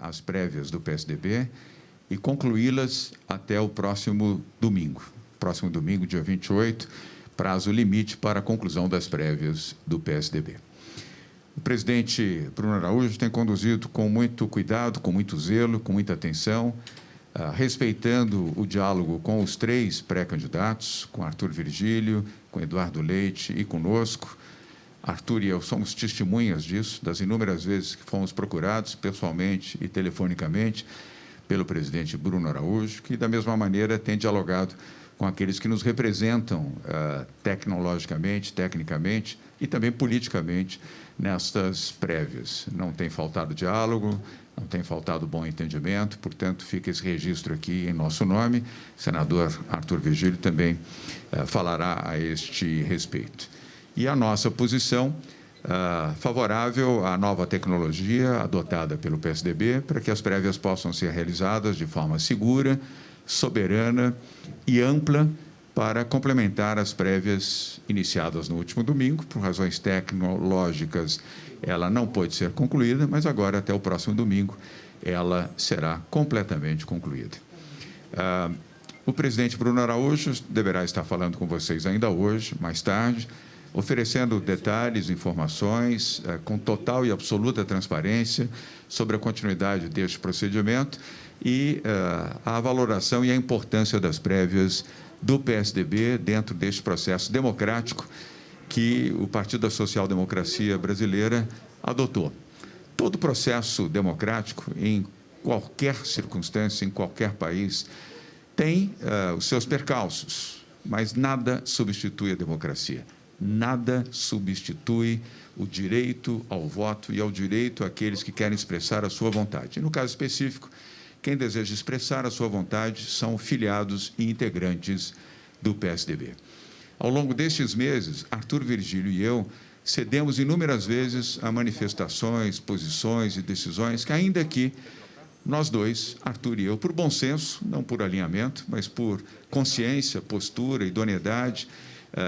as prévias do PSDB e concluí-las até o próximo domingo. Próximo domingo, dia 28, prazo limite para a conclusão das prévias do PSDB. O presidente Bruno Araújo tem conduzido com muito cuidado, com muito zelo, com muita atenção, respeitando o diálogo com os três pré-candidatos, com Arthur Virgílio, com Eduardo Leite e conosco. Arthur e eu somos testemunhas disso, das inúmeras vezes que fomos procurados pessoalmente e telefonicamente pelo presidente Bruno Araújo, que, da mesma maneira, tem dialogado com aqueles que nos representam tecnologicamente, tecnicamente e também politicamente nestas prévias. Não tem faltado diálogo, não tem faltado bom entendimento, portanto, fica esse registro aqui em nosso nome. O senador Arthur Virgílio também falará a este respeito. E a nossa posição favorável à nova tecnologia adotada pelo PSDB para que as prévias possam ser realizadas de forma segura, soberana e ampla para complementar as prévias iniciadas no último domingo. Por razões tecnológicas, ela não pôde ser concluída, mas agora, até o próximo domingo, ela será completamente concluída. O presidente Bruno Araújo deverá estar falando com vocês ainda hoje, mais tarde, oferecendo detalhes, informações, com total e absoluta transparência sobre a continuidade deste procedimento e a valoração e a importância das prévias do PSDB dentro deste processo democrático que o Partido da Social Democracia Brasileira adotou. Todo processo democrático, em qualquer circunstância, em qualquer país, tem os seus percalços, mas nada substitui a democracia. Nada substitui o direito ao voto e ao direito àqueles que querem expressar a sua vontade. E, no caso específico, quem deseja expressar a sua vontade são filiados e integrantes do PSDB. Ao longo destes meses, Arthur Virgílio e eu cedemos inúmeras vezes a manifestações, posições e decisões que, ainda que nós dois, Arthur e eu, por bom senso, não por alinhamento, mas por consciência, postura, idoneidade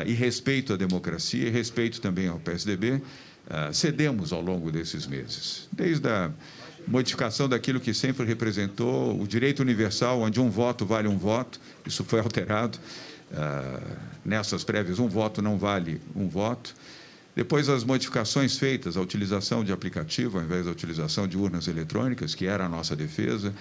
e respeito à democracia e respeito também ao PSDB, cedemos ao longo desses meses. Desde a modificação daquilo que sempre representou o direito universal, onde um voto vale um voto, isso foi alterado. Nessas prévias, um voto não vale um voto. Depois, as modificações feitas, a utilização de aplicativo, ao invés da utilização de urnas eletrônicas, que era a nossa defesa,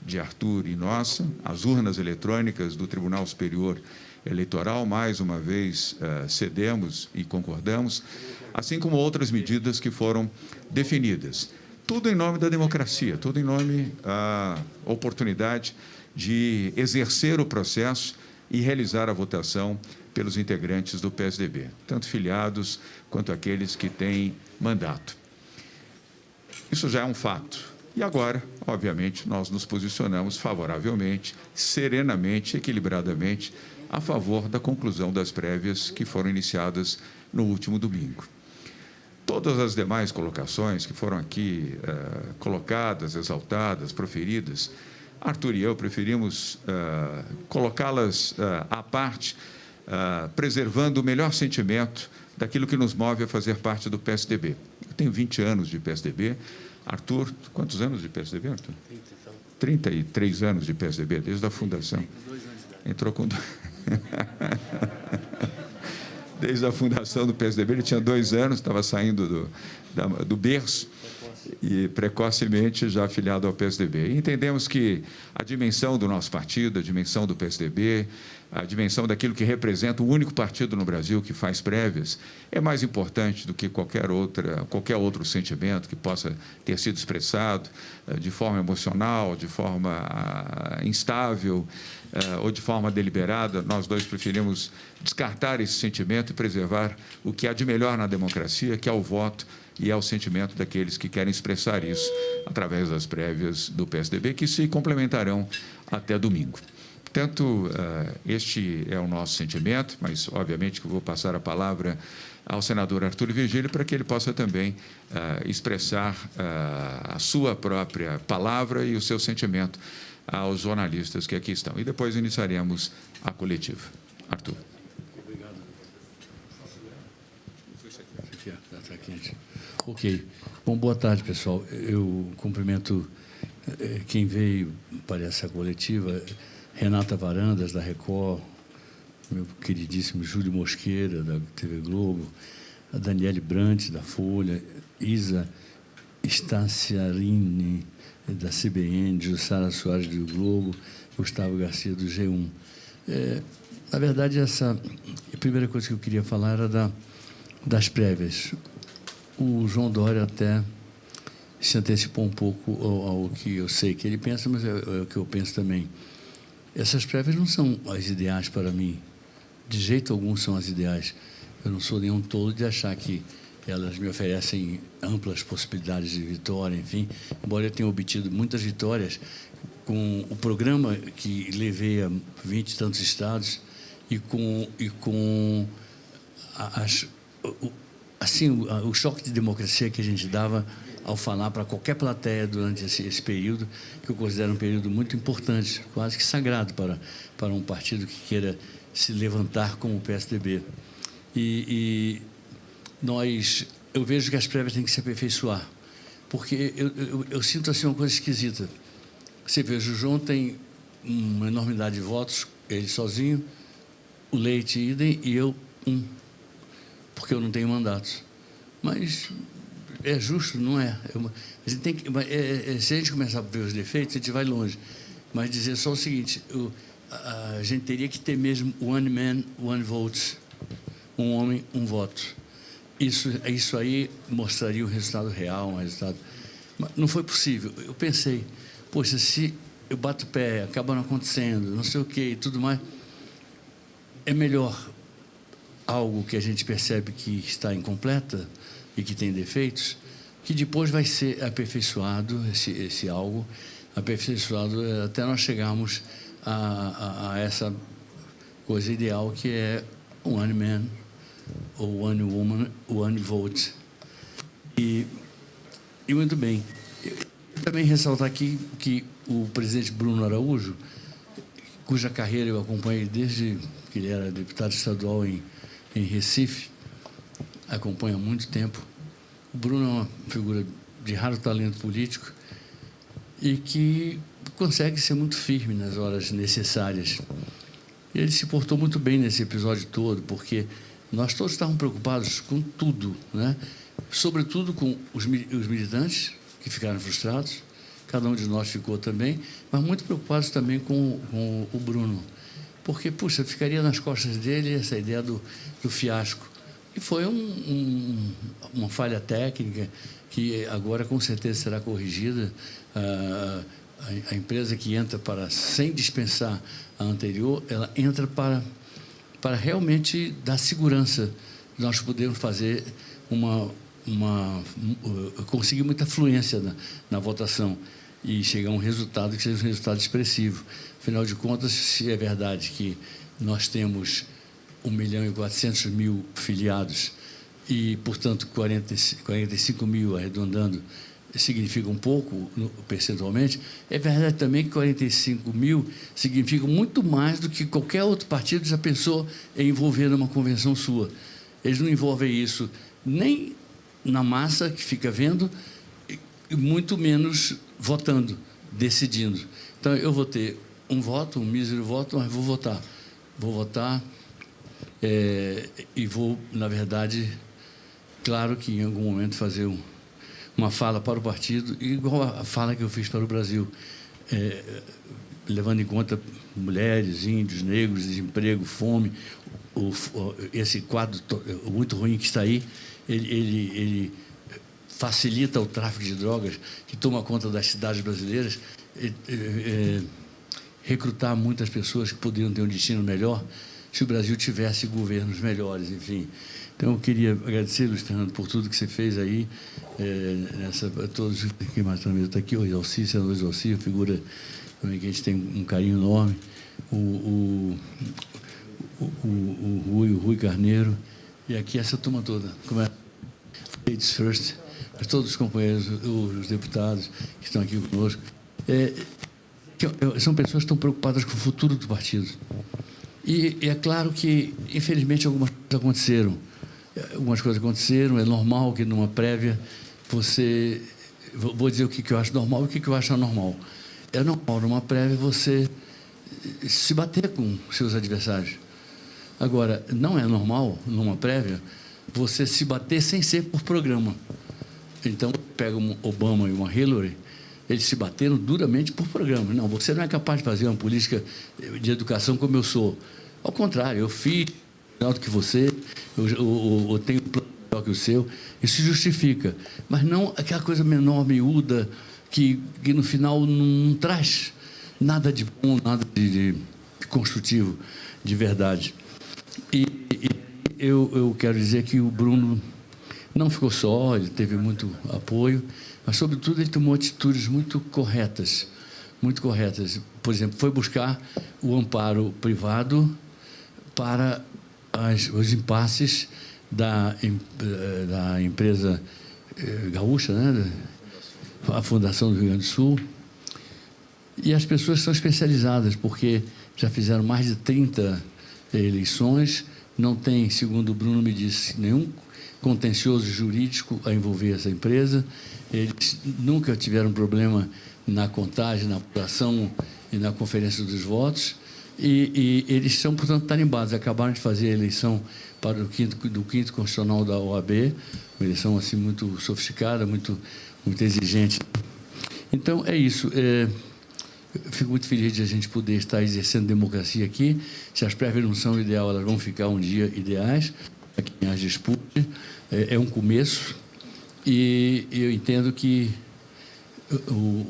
de Arthur e nossa, as urnas eletrônicas do Tribunal Superior Eleitoral, mais uma vez, cedemos e concordamos, assim como outras medidas que foram definidas. Tudo em nome da democracia, tudo em nome da oportunidade de exercer o processo e realizar a votação pelos integrantes do PSDB, tanto filiados quanto aqueles que têm mandato. Isso já é um fato. E agora, obviamente, nós nos posicionamos favoravelmente, serenamente, equilibradamente, a favor da conclusão das prévias que foram iniciadas no último domingo. Todas as demais colocações que foram aqui colocadas, exaltadas, proferidas, Arthur e eu preferimos colocá-las à parte, preservando o melhor sentimento daquilo que nos move a fazer parte do PSDB. Eu tenho 20 anos de PSDB. Arthur, quantos anos de PSDB, Arthur? 33 anos de PSDB, desde a fundação. Entrou com... Desde a fundação do PSDB, ele tinha 2 anos, estava saindo do berço e precocemente já afiliado ao PSDB. E entendemos que a dimensão do nosso partido, a dimensão do PSDB, a dimensão daquilo que representa o único partido no Brasil que faz prévias, é mais importante do que qualquer outro sentimento que possa ter sido expressado de forma emocional, de forma instável ou de forma deliberada. Nós dois preferimos descartar esse sentimento e preservar o que há de melhor na democracia, que é o voto e é o sentimento daqueles que querem expressar isso através das prévias do PSDB, que se complementarão até domingo. Portanto, este é o nosso sentimento, mas, obviamente, que eu vou passar a palavra ao senador Arthur Virgílio para que ele possa também expressar a sua própria palavra e o seu sentimento aos jornalistas que aqui estão. E depois iniciaremos a coletiva. Arthur. Obrigado. Está quente. Ok. Bom, boa tarde, pessoal. Eu cumprimento quem veio para essa coletiva, Renata Varandas, da Record, meu queridíssimo Júlio Mosqueira, da TV Globo, a Daniele Brandt, da Folha, Isa Stanciarini, da CBN, Jussara Soares, do Globo, Gustavo Garcia, do G1. Na verdade, a primeira coisa que eu queria falar era das prévias. O João Dória até se antecipou um pouco ao que eu sei que ele pensa, mas é o que eu penso também. Essas prévias não são as ideais para mim. De jeito algum são as ideais. Eu não sou nenhum tolo de achar que elas me oferecem amplas possibilidades de vitória, enfim. Embora eu tenha obtido muitas vitórias com o programa que levei a 20 e tantos estados e com o choque de democracia que a gente dava ao falar para qualquer plateia durante esse período, que eu considero um período muito importante, quase que sagrado para um partido que queira se levantar como o PSDB. Eu vejo que as prévias têm que se aperfeiçoar, porque eu sinto assim uma coisa esquisita. Você veja, o João tem uma enormidade de votos, ele sozinho, o Leite idem e eu porque eu não tenho mandatos. Mas é justo, não é? A gente tem que, se a gente começar a ver os defeitos, a gente vai longe. Mas dizer só o seguinte, a gente teria que ter mesmo one man, one vote, um homem, um voto. Isso aí mostraria o resultado real, um resultado. Mas não foi possível. Eu pensei, poxa, se eu bato o pé, acaba não acontecendo, não sei o quê e tudo mais, é melhor algo que a gente percebe que está incompleta e que tem defeitos, que depois vai ser aperfeiçoado, esse algo, aperfeiçoado até nós chegarmos a essa coisa ideal que é one man ou one woman, one vote. E muito bem. Eu também ressaltar aqui que o presidente Bruno Araújo, cuja carreira eu acompanhei desde que ele era deputado estadual em Recife, acompanho há muito tempo. O Bruno é uma figura de raro talento político e que consegue ser muito firme nas horas necessárias. E ele se portou muito bem nesse episódio todo, porque nós todos estávamos preocupados com tudo, né? Sobretudo com os militantes, que ficaram frustrados, cada um de nós ficou também, mas muito preocupados também com o Bruno, porque, puxa, ficaria nas costas dele essa ideia do fiasco. E foi uma falha técnica que agora, com certeza, será corrigida. A empresa que entra sem dispensar a anterior, ela entra para realmente dar segurança. Nós podemos fazer conseguir muita fluência na votação e chegar a um resultado que seja um resultado expressivo. Afinal de contas, se é verdade que nós temos 1.400.000 filiados e, portanto, 45 mil, arredondando, significa um pouco percentualmente, é verdade também que 45 mil significa muito mais do que qualquer outro partido já pensou em envolver numa convenção sua. Eles não envolvem isso nem na massa que fica vendo, e muito menos votando, decidindo. Então, eu vou ter um voto, um mísero voto, mas vou votar. Vou votar e vou, na verdade, claro que em algum momento fazer uma fala para o partido, igual a fala que eu fiz para o Brasil, levando em conta mulheres, índios, negros, desemprego, fome, esse quadro muito ruim que está aí, ele facilita o tráfico de drogas, que toma conta das cidades brasileiras, recrutar muitas pessoas que poderiam ter um destino melhor se o Brasil tivesse governos melhores, enfim. Então, eu queria agradecer, Luiz Fernando, por tudo que você fez aí, a todos, quem mais está aqui, o Exalci, senador Exalci, figura também que a gente tem um carinho enorme, o Rui Carneiro, e aqui essa turma toda, Ladies First, todos os companheiros, os deputados que estão aqui conosco, são pessoas que estão preocupadas com o futuro do partido. E é claro que, infelizmente, algumas coisas aconteceram. É normal que, numa prévia, você vou dizer o que eu acho normal e o que eu acho anormal. É normal, numa prévia, você se bater com seus adversários. Agora, não é normal, numa prévia, você se bater sem ser por programa. Então, pega um Obama e uma Hillary, eles se bateram duramente por programa. Não, você não é capaz de fazer uma política de educação como eu sou. Ao contrário, eu fiz melhor do que você, eu tenho um plano melhor que o seu. Isso justifica. Mas não aquela coisa menor, miúda, que no final não traz nada de bom, nada de construtivo, de verdade. E eu quero dizer que o Bruno não ficou só, ele teve muito apoio, mas, sobretudo, ele tomou atitudes muito corretas. Muito corretas. Por exemplo, foi buscar o amparo privado para os impasses da empresa gaúcha, né? A Fundação do Rio Grande do Sul. E as pessoas são especializadas, porque já fizeram mais de 30 eleições, não tem, segundo o Bruno me disse, nenhum contencioso jurídico a envolver essa empresa. Eles nunca tiveram problema na contagem, na apuração e na conferência dos votos. E eles são, portanto, tarimbados. Acabaram de fazer a eleição para do quinto constitucional da OAB, uma eleição assim, muito sofisticada, muito exigente. Então, é isso. Fico muito feliz de a gente poder estar exercendo democracia aqui. Se as prévias não são ideal, elas vão ficar um dia ideais, para quem as dispute. É um começo, e eu entendo que o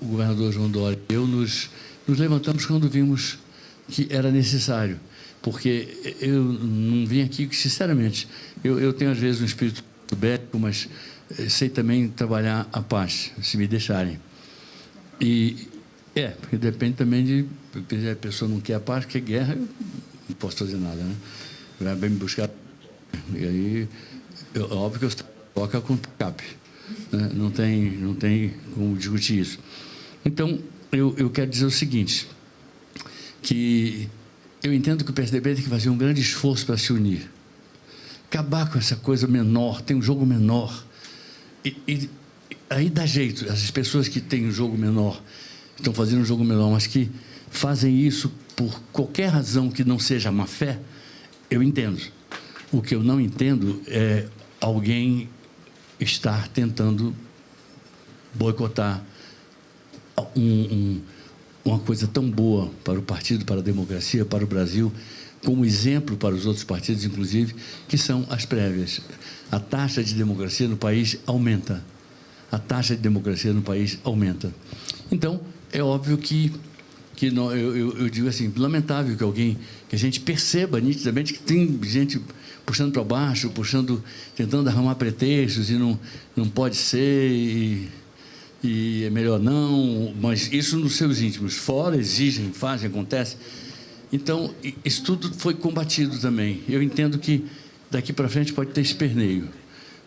governador João Dória e eu nos levantamos quando vimos que era necessário, porque eu não vim aqui, sinceramente, eu tenho às vezes um espírito bélico, mas sei também trabalhar a paz, se me deixarem. Porque depende também de... A pessoa não quer a paz, quer guerra, eu não posso fazer nada, né? Vai me buscar... E aí, óbvio que eu coloco com TACAP, né? Não tem como discutir isso. Então, eu quero dizer o seguinte, que eu entendo que o PSDB tem que fazer um grande esforço para se unir. Acabar com essa coisa menor, tem um jogo menor. E aí dá jeito, essas pessoas que têm um jogo menor, estão fazendo um jogo menor, mas que fazem isso por qualquer razão que não seja má fé, eu entendo. O que eu não entendo é alguém estar tentando boicotar uma coisa tão boa para o partido, para a democracia, para o Brasil, como exemplo para os outros partidos, inclusive, que são as prévias. A taxa de democracia no país aumenta. A taxa de democracia no país aumenta. Então, é óbvio que eu digo assim, lamentável que a gente perceba nitidamente que tem gente puxando para baixo, tentando arrumar pretextos, e não pode ser, e é melhor não, mas isso nos seus íntimos. Fora, exigem, fazem, acontece. Então, isso tudo foi combatido também. Eu entendo que daqui para frente pode ter esperneio,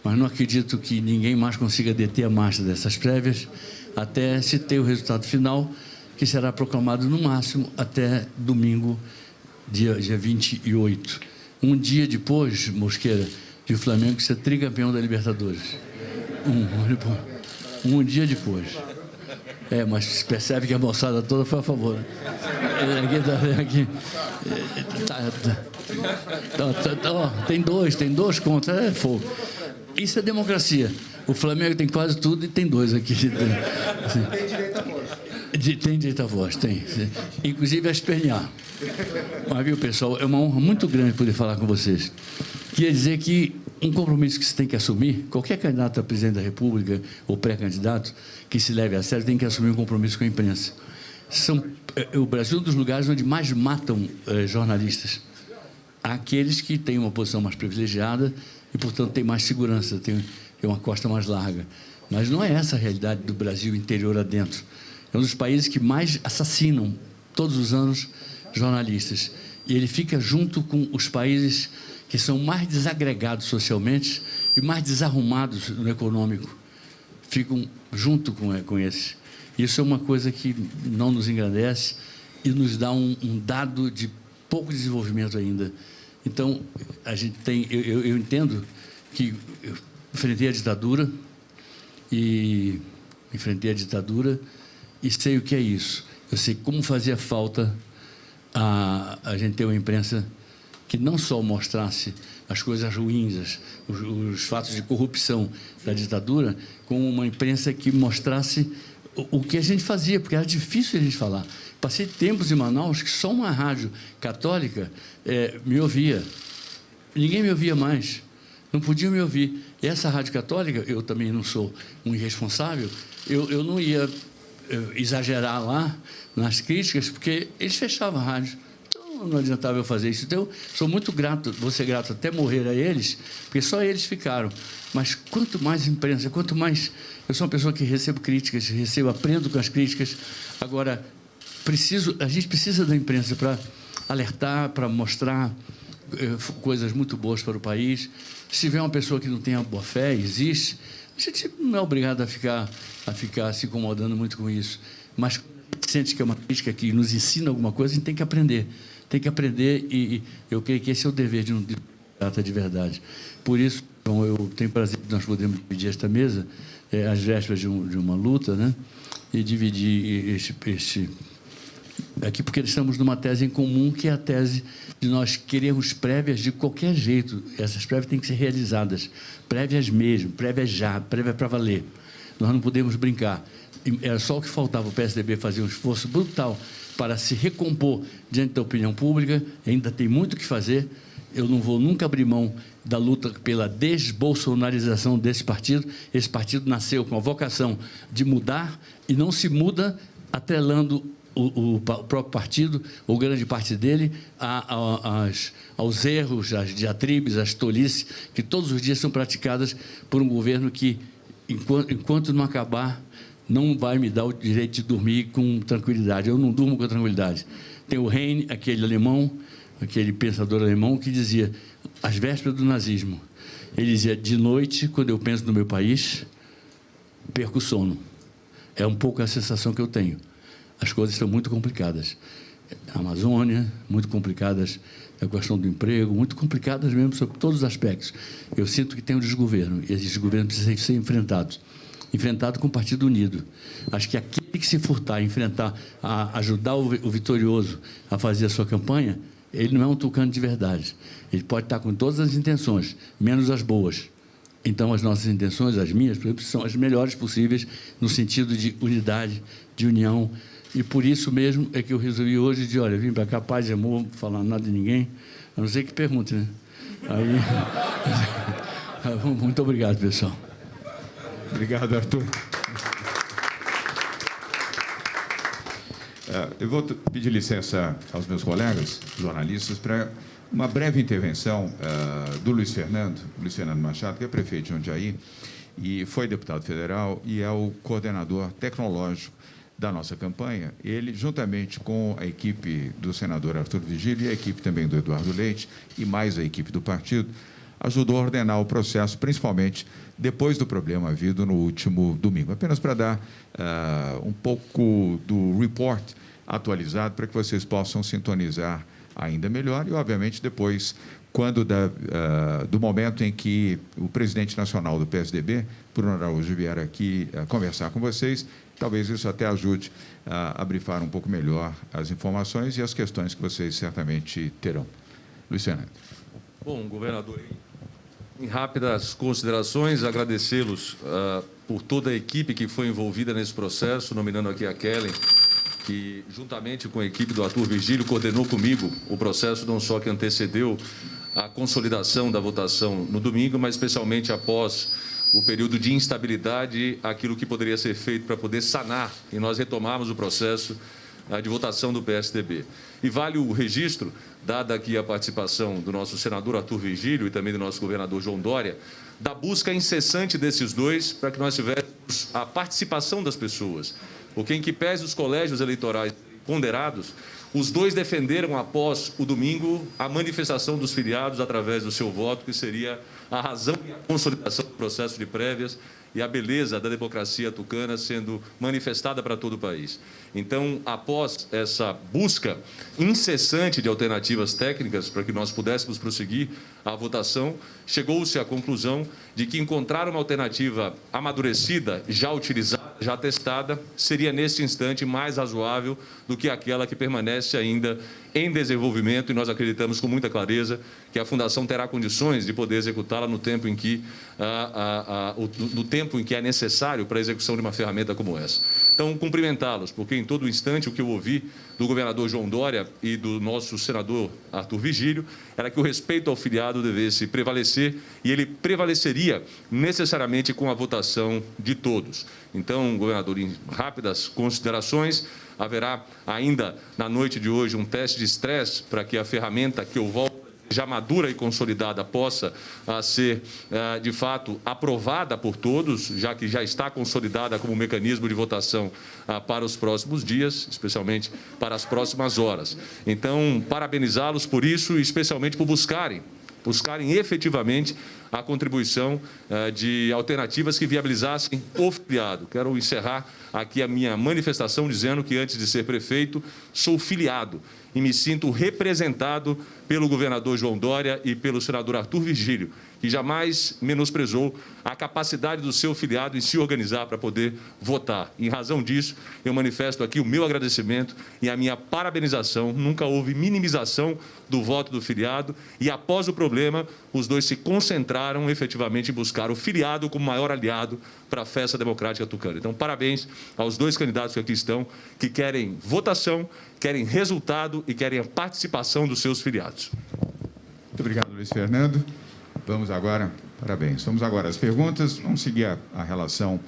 mas não acredito que ninguém mais consiga deter a marcha dessas prévias até se ter o resultado final, que será proclamado no máximo até domingo, dia 28. Um dia depois, Mosqueira, de o Flamengo ser tricampeão da Libertadores. Um dia depois. Mas se percebe que a moçada toda foi a favor. Tem dois contra. Fogo. Isso é democracia. O Flamengo tem quase tudo e tem dois aqui. Tem direito à voz. Tem direito à voz, tem. Inclusive a espernear. Mas, viu, pessoal, é uma honra muito grande poder falar com vocês. Queria dizer que um compromisso que se tem que assumir, qualquer candidato a presidente da República ou pré-candidato que se leve a sério tem que assumir um compromisso com a imprensa. O Brasil é um dos lugares onde mais matam jornalistas. Há aqueles que têm uma posição mais privilegiada e, portanto, têm mais segurança, têm uma costa mais larga. Mas não é essa a realidade do Brasil interior adentro. É um dos países que mais assassinam, todos os anos, jornalistas. E ele fica junto com os países que são mais desagregados socialmente e mais desarrumados no econômico. Ficam junto com esses. Isso é uma coisa que não nos engrandece e nos dá um dado de pouco desenvolvimento ainda. Então, a gente tem... Eu entendo que eu enfrentei a ditadura e enfrentei a ditadura e sei o que é isso. Eu sei como fazia falta a gente ter uma imprensa que não só mostrasse as coisas ruins, os fatos de corrupção da ditadura, como uma imprensa que mostrasse o que a gente fazia, porque era difícil a gente falar. Passei tempos em Manaus que só uma rádio católica me ouvia. Ninguém me ouvia mais, não podia me ouvir. E essa rádio católica, eu também não sou um irresponsável, eu não ia exagerar lá nas críticas, porque eles fechavam a rádio. Então, não adiantava eu fazer isso. Então, eu sou muito grato, vou ser grato até morrer a eles, porque só eles ficaram. Mas quanto mais imprensa, quanto mais... Eu sou uma pessoa que recebo críticas, aprendo com as críticas. Agora, a gente precisa da imprensa para alertar, para mostrar coisas muito boas para o país. Se tiver uma pessoa que não tenha boa fé, existe, a gente não é obrigado a ficar se incomodando muito com isso. Mas sente que é uma crítica que nos ensina alguma coisa, a gente tem que aprender. Tem que aprender e eu creio que esse é o dever de um democrata de verdade. Por isso, então, eu tenho prazer de nós podermos dividir esta mesa, às vésperas de uma luta, né? E dividir aqui, porque estamos numa tese em comum, que é a tese de nós queremos prévias de qualquer jeito. Essas prévias têm que ser realizadas. Prévias mesmo, prévias já, prévias para valer. Nós não podemos brincar. Era só o que faltava o PSDB fazer um esforço brutal para se recompor diante da opinião pública. Ainda tem muito o que fazer. Eu não vou nunca abrir mão da luta pela desbolsonarização desse partido. Esse partido nasceu com a vocação de mudar e não se muda atrelando o próprio partido, ou grande parte dele, aos erros, às diatribes, às tolices, que todos os dias são praticadas por um governo que, enquanto não acabar, não vai me dar o direito de dormir com tranquilidade. Eu não durmo com tranquilidade. Tem o Heine, aquele alemão, aquele pensador alemão, que dizia, às vésperas do nazismo, ele dizia, de noite, quando eu penso no meu país, perco o sono. É um pouco a sensação que eu tenho. As coisas estão muito complicadas. A Amazônia, muito complicadas, a questão do emprego, muito complicadas mesmo sobre todos os aspectos. Eu sinto que tem um desgoverno, e esse desgoverno precisa ser enfrentado com o Partido Unido. Acho que aquele que se furtar, ajudar o vitorioso a fazer a sua campanha, ele não é um tucano de verdade. Ele pode estar com todas as intenções, menos as boas. Então, as nossas intenções, as minhas, por exemplo, são as melhores possíveis, no sentido de unidade, de união. E por isso mesmo é que eu resolvi hoje de, olha, vim para cá, paz e amor, não falar nada de ninguém, a não ser que pergunte, né? Aí, muito obrigado, pessoal. Obrigado, Arthur. Eu vou pedir licença aos meus colegas, jornalistas, para uma breve intervenção do Luiz Fernando Machado, que é prefeito de Jundiaí, e foi deputado federal e é o coordenador tecnológico da nossa campanha. Ele, juntamente com a equipe do senador Arthur Vigílio e a equipe também do Eduardo Leite, e mais a equipe do partido, ajudou a ordenar o processo, principalmente depois do problema havido no último domingo. Apenas para dar um pouco do report atualizado, para que vocês possam sintonizar ainda melhor e, obviamente, depois, quando do momento em que o presidente nacional do PSDB, Bruno Araújo, vier aqui conversar com vocês, talvez isso até ajude a brifar um pouco melhor as informações e as questões que vocês certamente terão. Luiz Fernando. Bom, governador, em rápidas considerações, agradecê-los por toda a equipe que foi envolvida nesse processo, nominando aqui a Kellen, que, juntamente com a equipe do Arthur Vigílio, coordenou comigo o processo não só que antecedeu a consolidação da votação no domingo, mas especialmente após o período de instabilidade, aquilo que poderia ser feito para poder sanar e nós retomarmos o processo de votação do PSDB. E vale o registro, dada aqui a participação do nosso senador Arthur Vigílio e também do nosso governador João Dória, da busca incessante desses dois para que nós tivéssemos a participação das pessoas. Porque, em que pese os colégios eleitorais ponderados, os dois defenderam, após o domingo, a manifestação dos filiados através do seu voto, que seria a razão e a consolidação do processo de prévias e a beleza da democracia tucana sendo manifestada para todo o país. Então, após essa busca incessante de alternativas técnicas para que nós pudéssemos prosseguir a votação, chegou-se à conclusão de que encontrar uma alternativa amadurecida, já utilizada, já testada, seria, neste instante, mais razoável do que aquela que permanece ainda em desenvolvimento, e nós acreditamos com muita clareza que a Fundação terá condições de poder executá-la no tempo em que é necessário para a execução de uma ferramenta como essa. Então, cumprimentá-los, porque em todo instante o que eu ouvi do governador João Dória e do nosso senador Arthur Vigílio era que o respeito ao filiado devesse prevalecer, e ele prevaleceria necessariamente com a votação de todos. Então, governador, em rápidas considerações, haverá ainda na noite de hoje um teste de estresse para que a ferramenta que eu volto já madura e consolidada possa ser, de fato, aprovada por todos, já que já está consolidada como mecanismo de votação para os próximos dias, especialmente para as próximas horas. Então, parabenizá-los por isso e especialmente por buscarem efetivamente a contribuição de alternativas que viabilizassem o filiado. Quero encerrar aqui a minha manifestação dizendo que, antes de ser prefeito, sou filiado e me sinto representado pelo governador João Dória e pelo senador Arthur Vigílio, que jamais menosprezou a capacidade do seu filiado em se organizar para poder votar. Em razão disso, eu manifesto aqui o meu agradecimento e a minha parabenização. Nunca houve minimização do voto do filiado e, após o problema, os dois se concentraram efetivamente em buscar o filiado como maior aliado para a festa democrática tucana. Então, parabéns aos dois candidatos que aqui estão, que querem votação, querem resultado e querem a participação dos seus filiados. Muito obrigado, Luiz Fernando. Vamos agora, parabéns. Vamos agora às perguntas. Vamos seguir a relação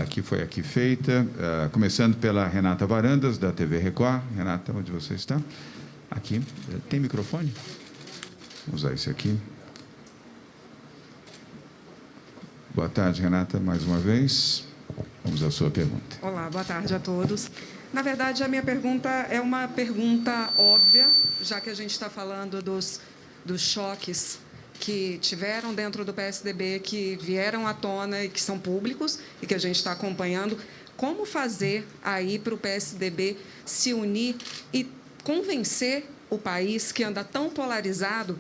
que foi aqui feita, começando pela Renata Varandas, da TV Record. Renata, onde você está? Aqui. Tem microfone? Vamos usar esse aqui. Boa tarde, Renata, mais uma vez. Vamos à sua pergunta. Olá, boa tarde a todos. Na verdade, a minha pergunta é uma pergunta óbvia, já que a gente está falando dos choques que tiveram dentro do PSDB, que vieram à tona e que são públicos e que a gente está acompanhando. Como fazer aí para o PSDB se unir e convencer o país, que anda tão polarizado,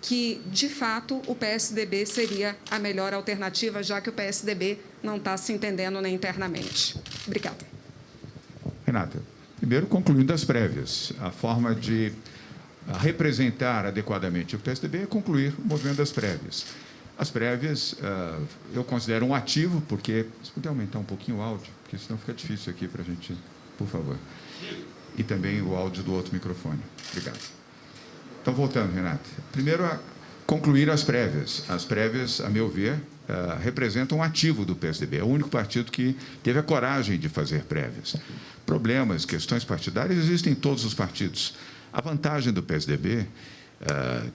que, de fato, o PSDB seria a melhor alternativa, já que o PSDB não está se entendendo nem internamente? Obrigada. Renata, primeiro, concluindo as prévias, a forma de representar adequadamente o PSDB é concluir o movimento das prévias. As prévias, eu considero um ativo, porque... Se puder aumentar um pouquinho o áudio, porque senão fica difícil aqui para a gente, por favor. E também o áudio do outro microfone. Obrigado. Então, voltando, Renata. Primeiro, concluir as prévias. As prévias, a meu ver, representam um ativo do PSDB. É o único partido que teve a coragem de fazer prévias. Problemas, questões partidárias existem em todos os partidos. A vantagem do PSDB,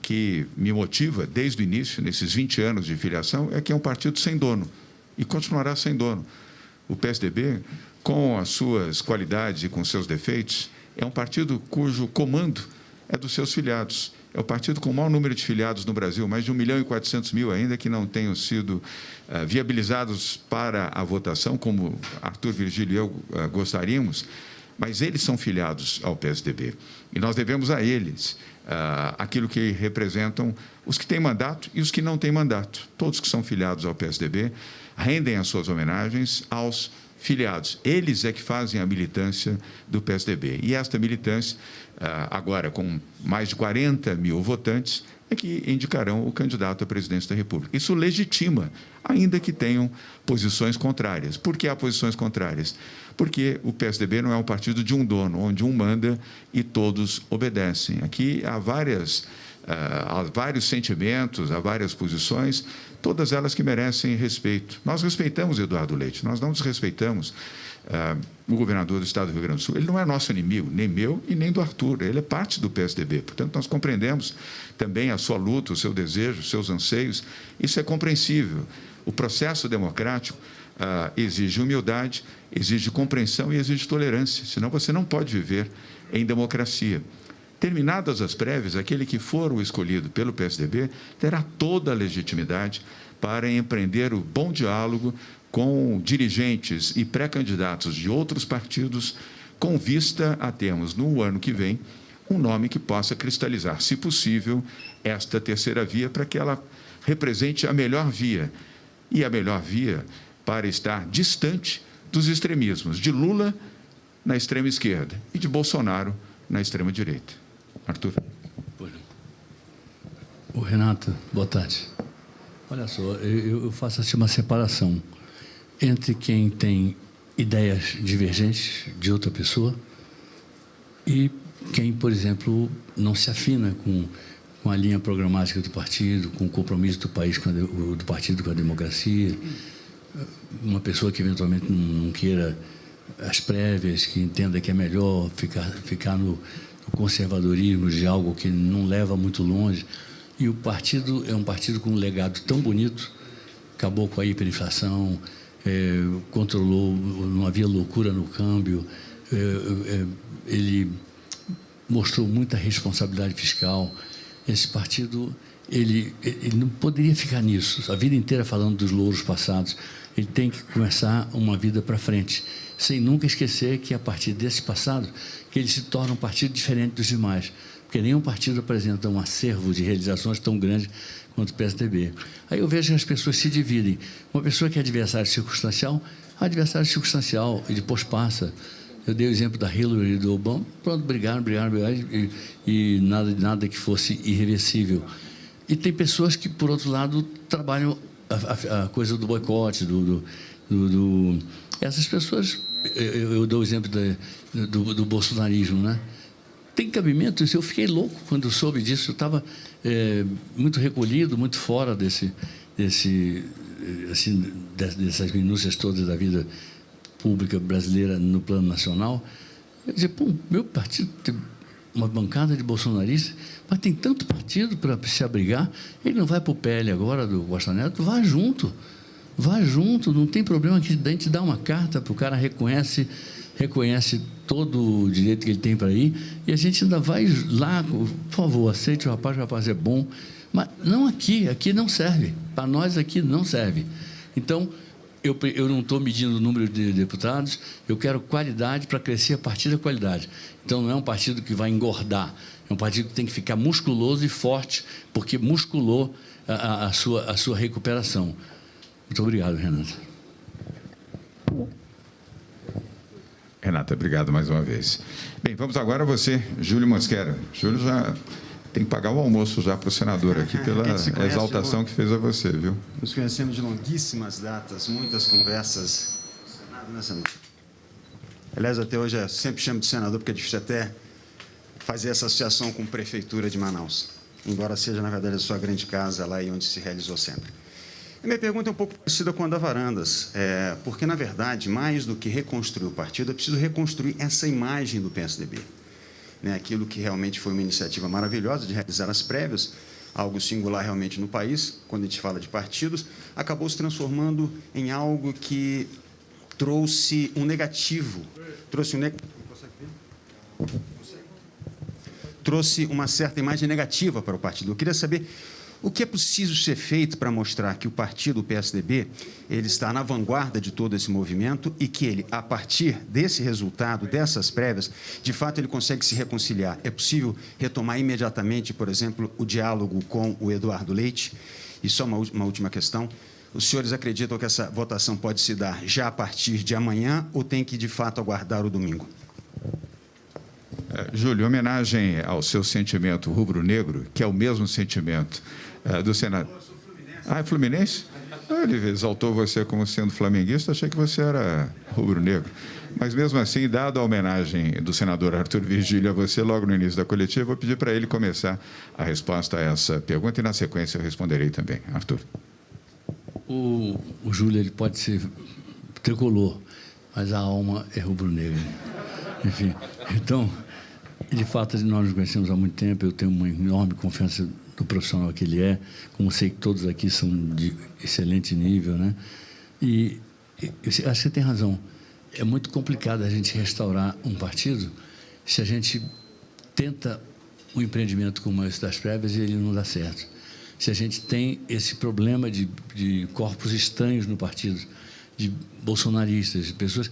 que me motiva desde o início, nesses 20 anos de filiação, é que é um partido sem dono e continuará sem dono. O PSDB, com as suas qualidades e com seus defeitos, é um partido cujo comando é dos seus filiados. É o partido com o maior número de filiados no Brasil, mais de 1.400.000 ainda que não tenham sido viabilizados para a votação, como Arthur Vigílio e eu gostaríamos, mas eles são filiados ao PSDB. E nós devemos a eles aquilo que representam os que têm mandato e os que não têm mandato. Todos que são filiados ao PSDB rendem as suas homenagens aos filiados. Eles é que fazem a militância do PSDB. E esta militância, agora com mais de 40 mil votantes, é que indicarão o candidato à presidência da República. Isso legitima, ainda que tenham posições contrárias. Por que há posições contrárias? Porque o PSDB não é um partido de um dono, onde um manda e todos obedecem. Aqui há vários sentimentos, há várias posições, todas elas que merecem respeito. Nós respeitamos Eduardo Leite, nós não desrespeitamos o governador do Estado do Rio Grande do Sul. Ele não é nosso inimigo, nem meu e nem do Arthur. Ele é parte do PSDB. Portanto, nós compreendemos também a sua luta, o seu desejo, os seus anseios. Isso é compreensível. O processo democrático exige humildade, exige compreensão e exige tolerância. Senão você não pode viver em democracia. Terminadas as prévias, aquele que for o escolhido pelo PSDB terá toda a legitimidade para empreender o bom diálogo com dirigentes e pré-candidatos de outros partidos, com vista a termos, no ano que vem, um nome que possa cristalizar, se possível, esta terceira via, para que ela represente a melhor via. E a melhor via para estar distante dos extremismos, de Lula na extrema esquerda e de Bolsonaro na extrema direita. Arthur. Ô, Renato, boa tarde. Olha só, eu faço assim uma separação entre quem tem ideias divergentes de outra pessoa e quem, por exemplo, não se afina com a linha programática do partido, com o compromisso do país, do partido com a democracia. Uma pessoa que eventualmente não queira as prévias, que entenda que é melhor ficar no conservadorismo de algo que não leva muito longe. E o partido é um partido com um legado tão bonito, acabou com a hiperinflação, controlou, não havia loucura no câmbio, ele mostrou muita responsabilidade fiscal. Esse partido, ele não poderia ficar nisso, a vida inteira falando dos louros passados. Ele tem que começar uma vida para frente, sem nunca esquecer que, a partir desse passado, que ele se torna um partido diferente dos demais, porque nenhum partido apresenta um acervo de realizações tão grande quanto o PSDB. Aí eu vejo que as pessoas se dividem. Uma pessoa que é adversário circunstancial e depois passa. Eu dei o exemplo da Hillary e do Obama, pronto, brigaram, e nada que fosse irreversível. E tem pessoas que, por outro lado, trabalham a coisa do boicote, essas pessoas, eu dou o exemplo do bolsonarismo, né? Tem cabimento isso? Eu fiquei louco quando eu soube disso. Eu estava muito recolhido, muito fora dessas minúcias todas da vida pública brasileira no plano nacional. Eu dizia, pô, meu partido tem uma bancada de bolsonaristas, mas tem tanto partido para se abrigar. Ele não vai para o PL agora, do Costa Neto, vá junto, não tem problema que a gente dá uma carta para o cara, reconhece todo o direito que ele tem para ir, e a gente ainda vai lá, por favor, aceite o rapaz é bom, mas não aqui não serve, para nós aqui não serve. Então, eu não estou medindo o número de deputados, eu quero qualidade para crescer a partir da qualidade. Então, não é um partido que vai engordar, é um partido que tem que ficar musculoso e forte, porque musculou a sua recuperação. Muito obrigado, Renata. Renata, obrigado mais uma vez. Bem, vamos agora a você, Júlio Mosquera. Júlio já tem que pagar o almoço já para o senador aqui pela exaltação que fez a você, viu? Nos conhecemos de longuíssimas datas, muitas conversas. Senado, né, senador? Aliás, até hoje eu sempre chamo de senador, porque é difícil até fazer essa associação com a Prefeitura de Manaus, embora seja, na verdade, a sua grande casa lá e onde se realizou sempre. A minha pergunta é um pouco parecida com a da Varandas, porque, na verdade, mais do que reconstruir o partido, é preciso reconstruir essa imagem do PSDB. Né? Aquilo que realmente foi uma iniciativa maravilhosa de realizar as prévias, algo singular realmente no país, quando a gente fala de partidos, acabou se transformando em algo que trouxe um negativo, trouxe uma certa imagem negativa para o partido. Eu queria saber o que é preciso ser feito para mostrar que o partido, o PSDB, ele está na vanguarda de todo esse movimento e que ele, a partir desse resultado, dessas prévias, de fato ele consegue se reconciliar. É possível retomar imediatamente, por exemplo, o diálogo com o Eduardo Leite? E só uma última questão. Os senhores acreditam que essa votação pode se dar já a partir de amanhã ou tem que, de fato, aguardar o domingo? Júlio, em homenagem ao seu sentimento rubro-negro, que é o mesmo sentimento do Senado. Ah, é Fluminense? Ele exaltou você como sendo flamenguista, achei que você era rubro-negro. Mas, mesmo assim, dado a homenagem do senador Arthur Virgílio a você, logo no início da coletiva, eu vou pedir para ele começar a resposta a essa pergunta e, na sequência, eu responderei também. Arthur. O Júlio, ele pode ser tricolor, mas a alma é rubro-negra. Enfim, então, de fato, nós nos conhecemos há muito tempo, eu tenho uma enorme confiança do profissional que ele é, como sei que todos aqui são de excelente nível, né? E acho que você tem razão. É muito complicado a gente restaurar um partido se a gente tenta um empreendimento como esse das prévias e ele não dá certo. Se a gente tem esse problema de corpos estranhos no partido, de bolsonaristas, de pessoas...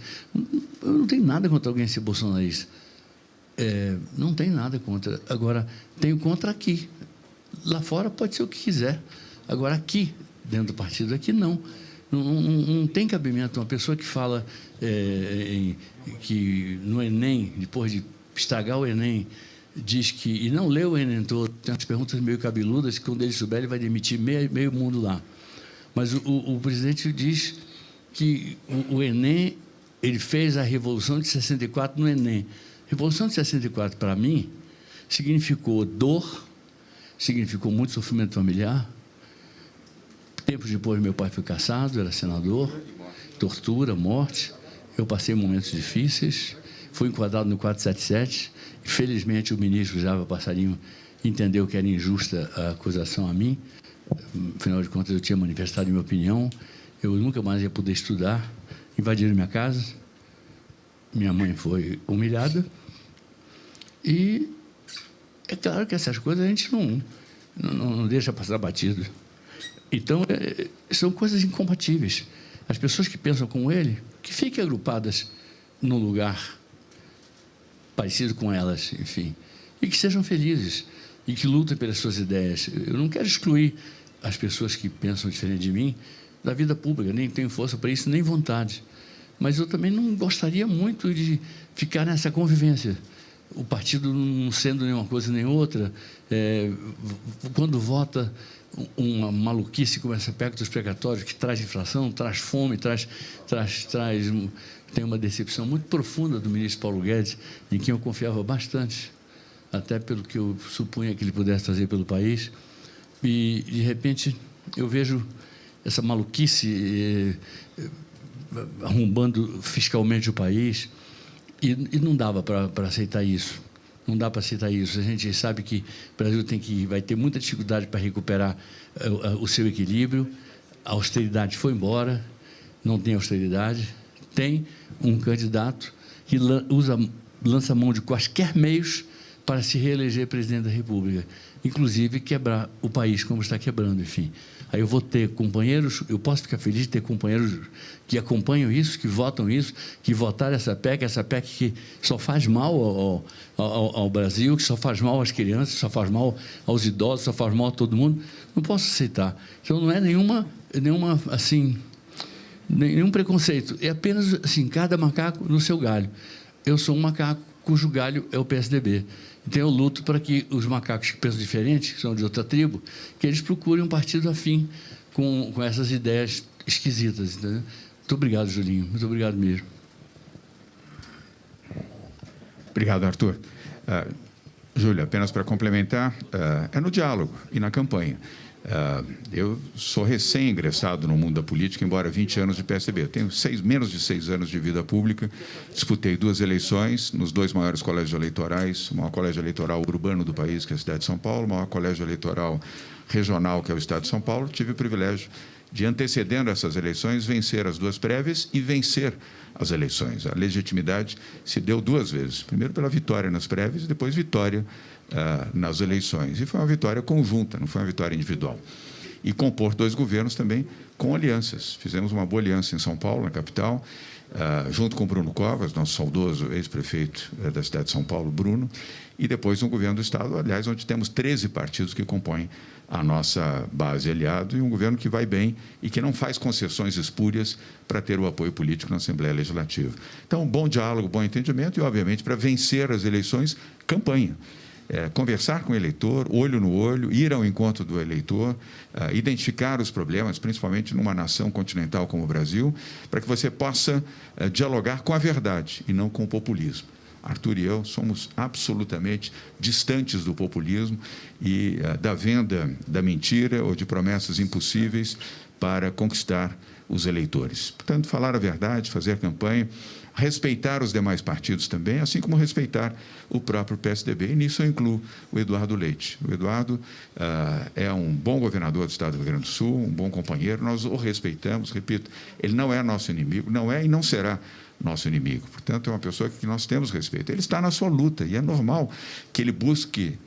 Eu não tenho nada contra alguém ser bolsonarista. Não tenho nada contra. Agora, tenho contra aqui. Lá fora pode ser o que quiser. Agora, aqui, dentro do partido, aqui não. Não tem cabimento uma pessoa que fala que no Enem, depois de estragar o Enem, diz que... E não leu o Enem todo, tem umas perguntas meio cabeludas, que quando ele souber, ele vai demitir meio mundo lá. Mas o presidente diz que o Enem, ele fez a Revolução de 64 no Enem. Revolução de 64, para mim, significou dor, significou muito sofrimento familiar. Tempos depois, meu pai foi cassado, era senador, tortura, morte. Eu passei momentos difíceis, fui enquadrado no 477. Infelizmente, o ministro Java Passarinho entendeu que era injusta a acusação a mim. Afinal de contas, eu tinha manifestado minha opinião. Eu nunca mais ia poder estudar. Invadiram minha casa. Minha mãe foi humilhada. E é claro que essas coisas a gente não deixa passar batido. Então, são coisas incompatíveis. As pessoas que pensam como ele, que fiquem agrupadas num lugar parecido com elas, enfim, e que sejam felizes, e que lutem pelas suas ideias. Eu não quero excluir as pessoas que pensam diferente de mim da vida pública, nem tenho força para isso, nem vontade. Mas eu também não gostaria muito de ficar nessa convivência. O partido não sendo nenhuma coisa nem outra, quando vota uma maluquice como essa PEC dos precatórios, que traz inflação, traz fome, tem uma decepção muito profunda do ministro Paulo Guedes, em quem eu confiava bastante, até pelo que eu supunha que ele pudesse fazer pelo país. E, de repente, eu vejo essa maluquice arrombando fiscalmente o país, e não dava para aceitar isso. Não dá para aceitar isso. A gente sabe que o Brasil vai ter muita dificuldade para recuperar o seu equilíbrio. A austeridade foi embora, não tem austeridade. Tem um candidato que lança mão de quaisquer meios para se reeleger presidente da República, inclusive quebrar o país como está quebrando, enfim. Aí eu vou ter companheiros, eu posso ficar feliz de ter companheiros que acompanham isso, que votam isso, que votaram essa PEC que só faz mal ao Brasil, que só faz mal às crianças, só faz mal aos idosos, só faz mal a todo mundo. Não posso aceitar. Então, não é nenhuma assim, nenhum preconceito. É apenas assim, cada macaco no seu galho. Eu sou um macaco cujo galho é o PSDB. Então, eu luto para que os macacos que pensam diferente, que são de outra tribo, que eles procurem um partido afim com essas ideias esquisitas. Entendeu? Muito obrigado, Julinho. Muito obrigado mesmo. Obrigado, Arthur. Júlia, apenas para complementar, é no diálogo e na campanha. Eu sou recém-ingressado no mundo da política, embora 20 anos de PSDB. Eu tenho menos de 6 anos de vida pública, disputei 2 eleições nos 2 maiores colégios eleitorais, o maior colégio eleitoral urbano do país, que é a cidade de São Paulo, o maior colégio eleitoral regional, que é o estado de São Paulo. Tive o privilégio de, antecedendo essas eleições, vencer as 2 prévias e vencer as eleições. A legitimidade se deu 2 vezes. Primeiro pela vitória nas prévias e depois vitória nas eleições. E foi uma vitória conjunta, não foi uma vitória individual. E compor 2 governos também com alianças. Fizemos uma boa aliança em São Paulo, na capital, junto com Bruno Covas, nosso saudoso ex-prefeito da cidade de São Paulo, Bruno, e depois um governo do Estado, aliás, onde temos 13 partidos que compõem a nossa base aliado, e um governo que vai bem e que não faz concessões espúrias para ter o apoio político na Assembleia Legislativa. Então, bom diálogo, bom entendimento e, obviamente, para vencer as eleições, campanha. Conversar com o eleitor, olho no olho, ir ao encontro do eleitor, identificar os problemas, principalmente numa nação continental como o Brasil, para que você possa dialogar com a verdade e não com o populismo. Arthur e eu somos absolutamente distantes do populismo e da venda da mentira ou de promessas impossíveis para conquistar os eleitores. Portanto, falar a verdade, fazer campanha, respeitar os demais partidos também, assim como respeitar o próprio PSDB. E nisso eu incluo o Eduardo Leite. O Eduardo é um bom governador do Estado do Rio Grande do Sul, um bom companheiro, nós o respeitamos, repito, ele não é nosso inimigo, não é e não será nosso inimigo. Portanto, é uma pessoa que nós temos respeito. Ele está na sua luta e é normal que ele busque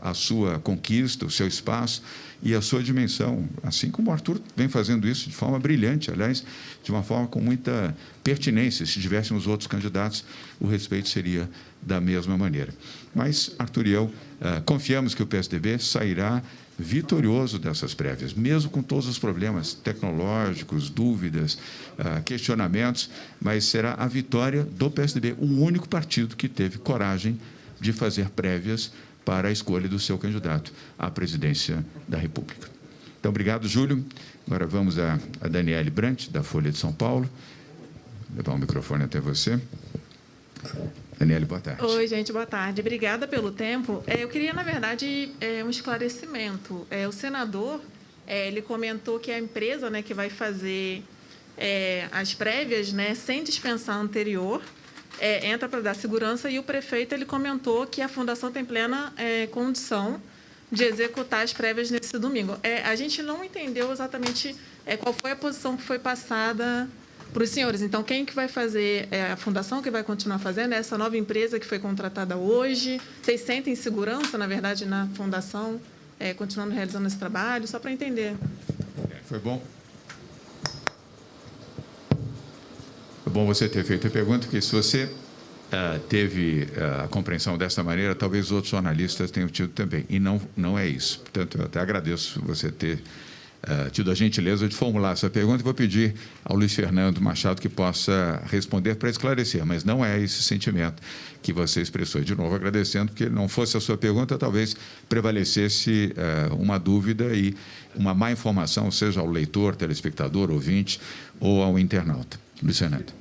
a sua conquista, o seu espaço e a sua dimensão, assim como o Arthur vem fazendo isso de forma brilhante, aliás, de uma forma com muita pertinência. Se tivéssemos outros candidatos, o respeito seria da mesma maneira. Mas, Arthur e eu confiamos que o PSDB sairá vitorioso dessas prévias, mesmo com todos os problemas tecnológicos, dúvidas, questionamentos, mas será a vitória do PSDB, o único partido que teve coragem de fazer prévias para a escolha do seu candidato à presidência da República. Então, obrigado, Júlio. Agora vamos a Daniele Brant, da Folha de São Paulo. Vou levar o microfone até você. Daniele, boa tarde. Oi, gente, boa tarde. Obrigada pelo tempo. Eu queria, na verdade, um esclarecimento. O senador, ele comentou que a empresa, né, que vai fazer as prévias, né, sem dispensar a anterior, entra para dar segurança, e o prefeito ele comentou que a Fundação tem plena condição de executar as prévias nesse domingo. A gente não entendeu exatamente qual foi a posição que foi passada para os senhores. Então, quem que vai fazer? A Fundação que vai continuar fazendo? Essa nova empresa que foi contratada hoje? Vocês sentem segurança, na verdade, na Fundação, continuando realizando esse trabalho? Só para entender. Foi bom? Foi bom você ter feito a pergunta, porque se você teve a compreensão dessa maneira, talvez outros jornalistas tenham tido também. E não é isso. Portanto, eu até agradeço você ter tido a gentileza de formular essa pergunta, e vou pedir ao Luiz Fernando Machado que possa responder para esclarecer, mas não é esse sentimento que você expressou. De novo, agradecendo, porque não fosse a sua pergunta, talvez prevalecesse uma dúvida e uma má informação, seja ao leitor, telespectador, ouvinte ou ao internauta. Luiz Fernando.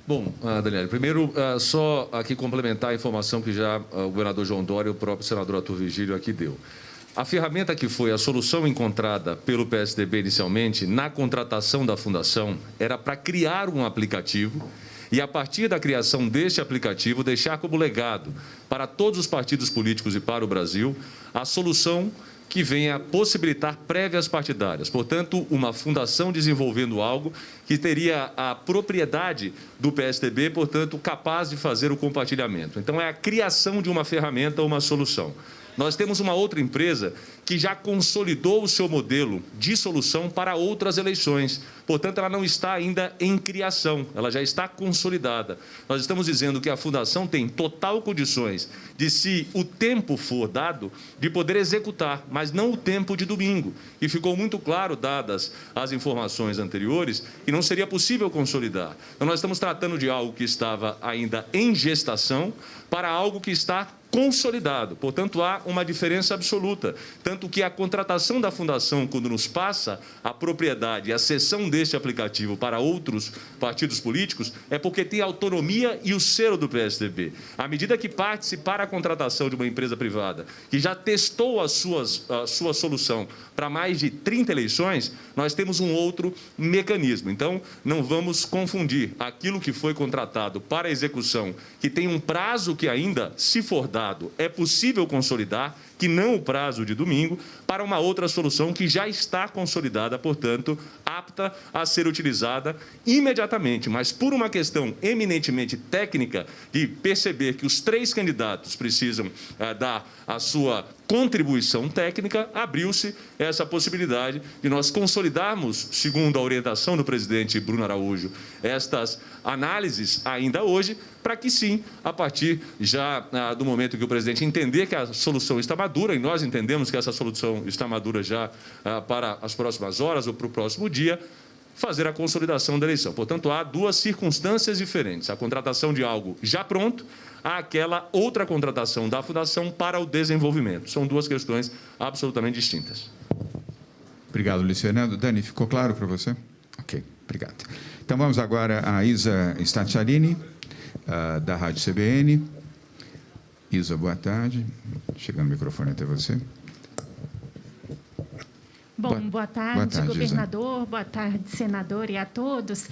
Bom, Daniele, primeiro, só aqui complementar a informação que já o governador João Dória e o próprio senador Arthur Virgílio aqui deu. A ferramenta que foi a solução encontrada pelo PSDB inicialmente na contratação da Fundação era para criar um aplicativo e, a partir da criação deste aplicativo, deixar como legado para todos os partidos políticos e para o Brasil a solução que venha possibilitar prévias partidárias. Portanto, uma fundação desenvolvendo algo que teria a propriedade do PSDB, portanto, capaz de fazer o compartilhamento. Então, é a criação de uma ferramenta ou uma solução. Nós temos uma outra empresa que já consolidou o seu modelo de solução para outras eleições. Portanto, ela não está ainda em criação, ela já está consolidada. Nós estamos dizendo que a Fundação tem total condições de, se o tempo for dado, de poder executar, mas não o tempo de domingo. E ficou muito claro, dadas as informações anteriores, que não seria possível consolidar. Então, nós estamos tratando de algo que estava ainda em gestação para algo que está consolidado. Portanto, há uma diferença absoluta. Tanto que a contratação da Fundação, quando nos passa a propriedade e a cessão deste aplicativo para outros partidos políticos, é porque tem autonomia e o selo do PSDB. À medida que parte-se para a contratação de uma empresa privada, que já testou a sua solução para mais de 30 eleições, nós temos um outro mecanismo. Então, não vamos confundir aquilo que foi contratado para a execução, que tem um prazo que ainda, se for dado, é possível consolidar, que não o prazo de domingo, para uma outra solução que já está consolidada, portanto, apta a ser utilizada imediatamente, mas por uma questão eminentemente técnica de perceber que os 3 candidatos precisam dar a sua contribuição técnica, abriu-se essa possibilidade de nós consolidarmos, segundo a orientação do presidente Bruno Araújo, estas análises ainda hoje, para que sim, a partir já do momento que o presidente entender que a solução está madura, e nós entendemos que essa solução está madura já para as próximas horas ou para o próximo dia, fazer a consolidação da eleição. Portanto, há 2 circunstâncias diferentes: a contratação de algo já pronto, àquela outra contratação da Fundação para o desenvolvimento. São 2 questões absolutamente distintas. Obrigado, Luiz Fernando. Dani, ficou claro para você? Ok, obrigado. Então, vamos agora a Isa Stacciarini, da Rádio CBN. Isa, boa tarde. Chegando o microfone até você. Bom, boa tarde, governador, boa tarde, senador, e a todos.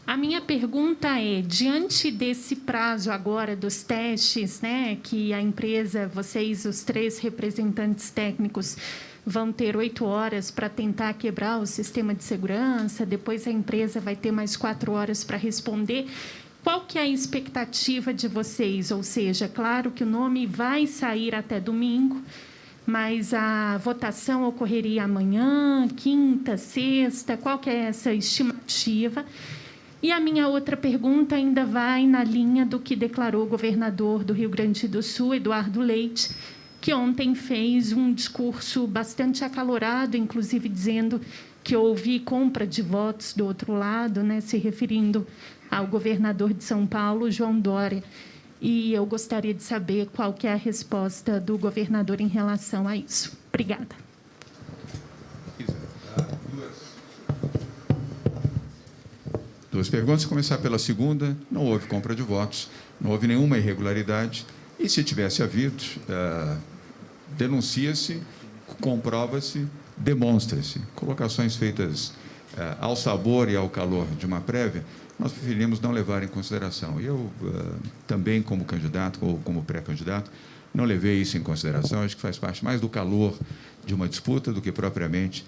A minha pergunta é, diante desse prazo agora dos testes, né, que a empresa, vocês, os 3 representantes técnicos, vão ter 8 horas para tentar quebrar o sistema de segurança, depois a empresa vai ter mais 4 horas para responder. Qual que é a expectativa de vocês? Ou seja, claro que o nome vai sair até domingo, mas a votação ocorreria amanhã, quinta, sexta, qual que é essa estimativa? E a minha outra pergunta ainda vai na linha do que declarou o governador do Rio Grande do Sul, Eduardo Leite, que ontem fez um discurso bastante acalorado, inclusive dizendo que houve compra de votos do outro lado, né, se referindo ao governador de São Paulo, João Dória. E eu gostaria de saber qual que é a resposta do governador em relação a isso. Obrigada. Duas perguntas. Começar pela segunda. Não houve compra de votos, não houve nenhuma irregularidade. E, se tivesse havido, denuncia-se, comprova-se, demonstra-se. Colocações feitas ao sabor e ao calor de uma prévia, nós preferimos não levar em consideração. E eu, também, como candidato ou como pré-candidato, não levei isso em consideração. Acho que faz parte mais do calor de uma disputa do que propriamente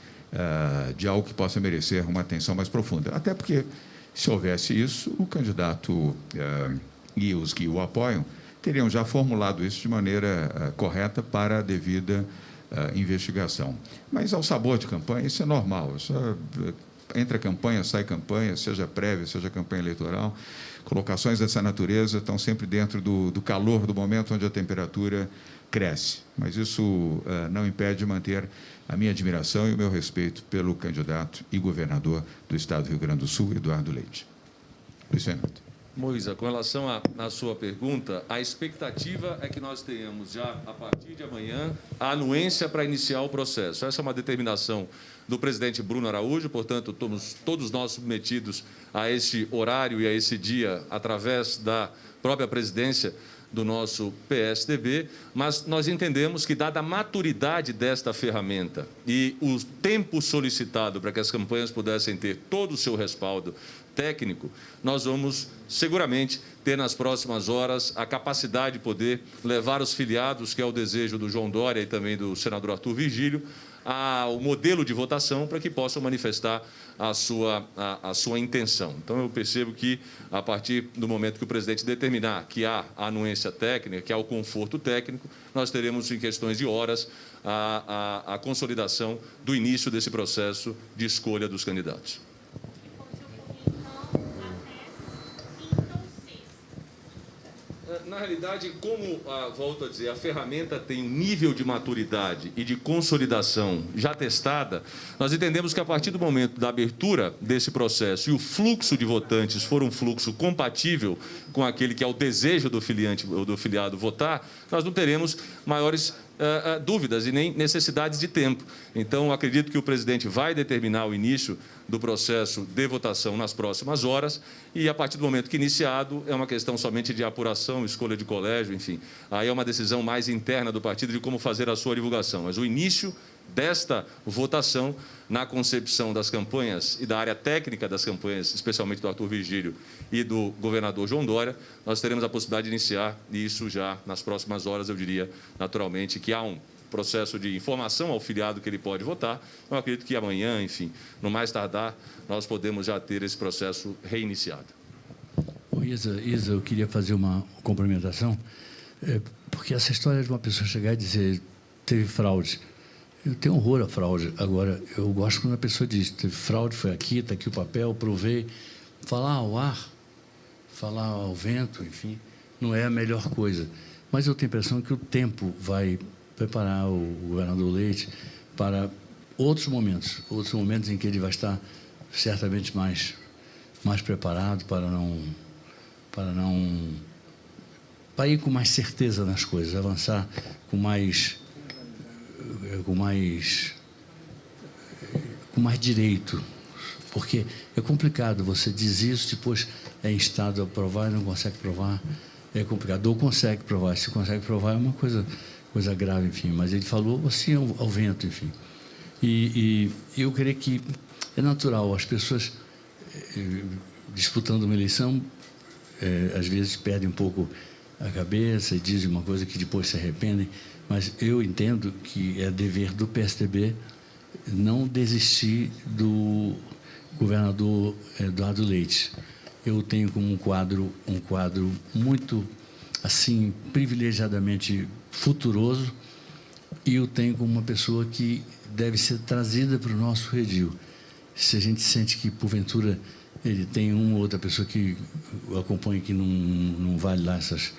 de algo que possa merecer uma atenção mais profunda. Até porque, se houvesse isso, o candidato e os que o apoiam teriam já formulado isso de maneira correta para a devida investigação. Mas, ao sabor de campanha, isso é normal. Isso entra campanha, sai campanha, seja prévia, seja campanha eleitoral. Colocações dessa natureza estão sempre dentro do calor do momento onde a temperatura cresce. Mas isso não impede de manter a minha admiração e o meu respeito pelo candidato e governador do Estado do Rio Grande do Sul, Eduardo Leite. Luiz Fernando. Moisa, com relação à sua pergunta, a expectativa é que nós tenhamos já, a partir de amanhã, a anuência para iniciar o processo. Essa é uma determinação do presidente Bruno Araújo, portanto, todos nós submetidos a esse horário e a esse dia, através da própria presidência do nosso PSDB, mas nós entendemos que, dada a maturidade desta ferramenta e o tempo solicitado para que as campanhas pudessem ter todo o seu respaldo técnico, nós vamos seguramente ter nas próximas horas a capacidade de poder levar os filiados, que é o desejo do João Dória e também do senador Arthur Virgílio, ao modelo de votação para que possam manifestar a sua intenção. Então, eu percebo que, a partir do momento que o presidente determinar que há a anuência técnica, que há o conforto técnico, nós teremos, em questões de horas, a consolidação do início desse processo de escolha dos candidatos. Na realidade, como, volto a dizer, a ferramenta tem um nível de maturidade e de consolidação já testada, nós entendemos que, a partir do momento da abertura desse processo e o fluxo de votantes for um fluxo compatível com aquele que é o desejo do filiado votar, nós não teremos maiores dúvidas e nem necessidades de tempo. Então, acredito que o presidente vai determinar o início do processo de votação nas próximas horas e, a partir do momento que iniciado, é uma questão somente de apuração, escolha de colégio, enfim. Aí é uma decisão mais interna do partido de como fazer a sua divulgação. Mas o início desta votação, na concepção das campanhas e da área técnica das campanhas, especialmente do Arthur Virgílio e do governador João Dória, nós teremos a possibilidade de iniciar isso já nas próximas horas. Eu diria, naturalmente, que há um processo de informação ao filiado que ele pode votar. Eu acredito que amanhã, enfim, no mais tardar, nós podemos já ter esse processo reiniciado. Isa, eu queria fazer uma complementação, porque essa história de uma pessoa chegar e dizer teve fraude, eu tenho horror à fraude. Agora, eu gosto quando a pessoa diz teve fraude, foi aqui, está aqui o papel, provei. Falar ao ar, falar ao vento, enfim, não é a melhor coisa. Mas eu tenho a impressão que o tempo vai preparar o governador Leite para outros momentos em que ele vai estar certamente mais preparado para ir com mais certeza nas coisas, avançar com mais direito, porque é complicado. Você diz isso, depois é instado a provar e não consegue provar, é complicado. Ou consegue provar, se consegue provar é uma coisa grave, enfim. Mas ele falou assim ao vento, enfim. E eu creio que é natural, as pessoas disputando uma eleição, às vezes perdem um pouco a cabeça e dizem uma coisa que depois se arrependem, mas eu entendo que é dever do PSDB não desistir do governador Eduardo Leite. Eu tenho como um quadro muito, assim, privilegiadamente futuroso, e eu tenho como uma pessoa que deve ser trazida para o nosso redil. Se a gente sente que, porventura, ele tem uma ou outra pessoa que o acompanha que não vale lá essas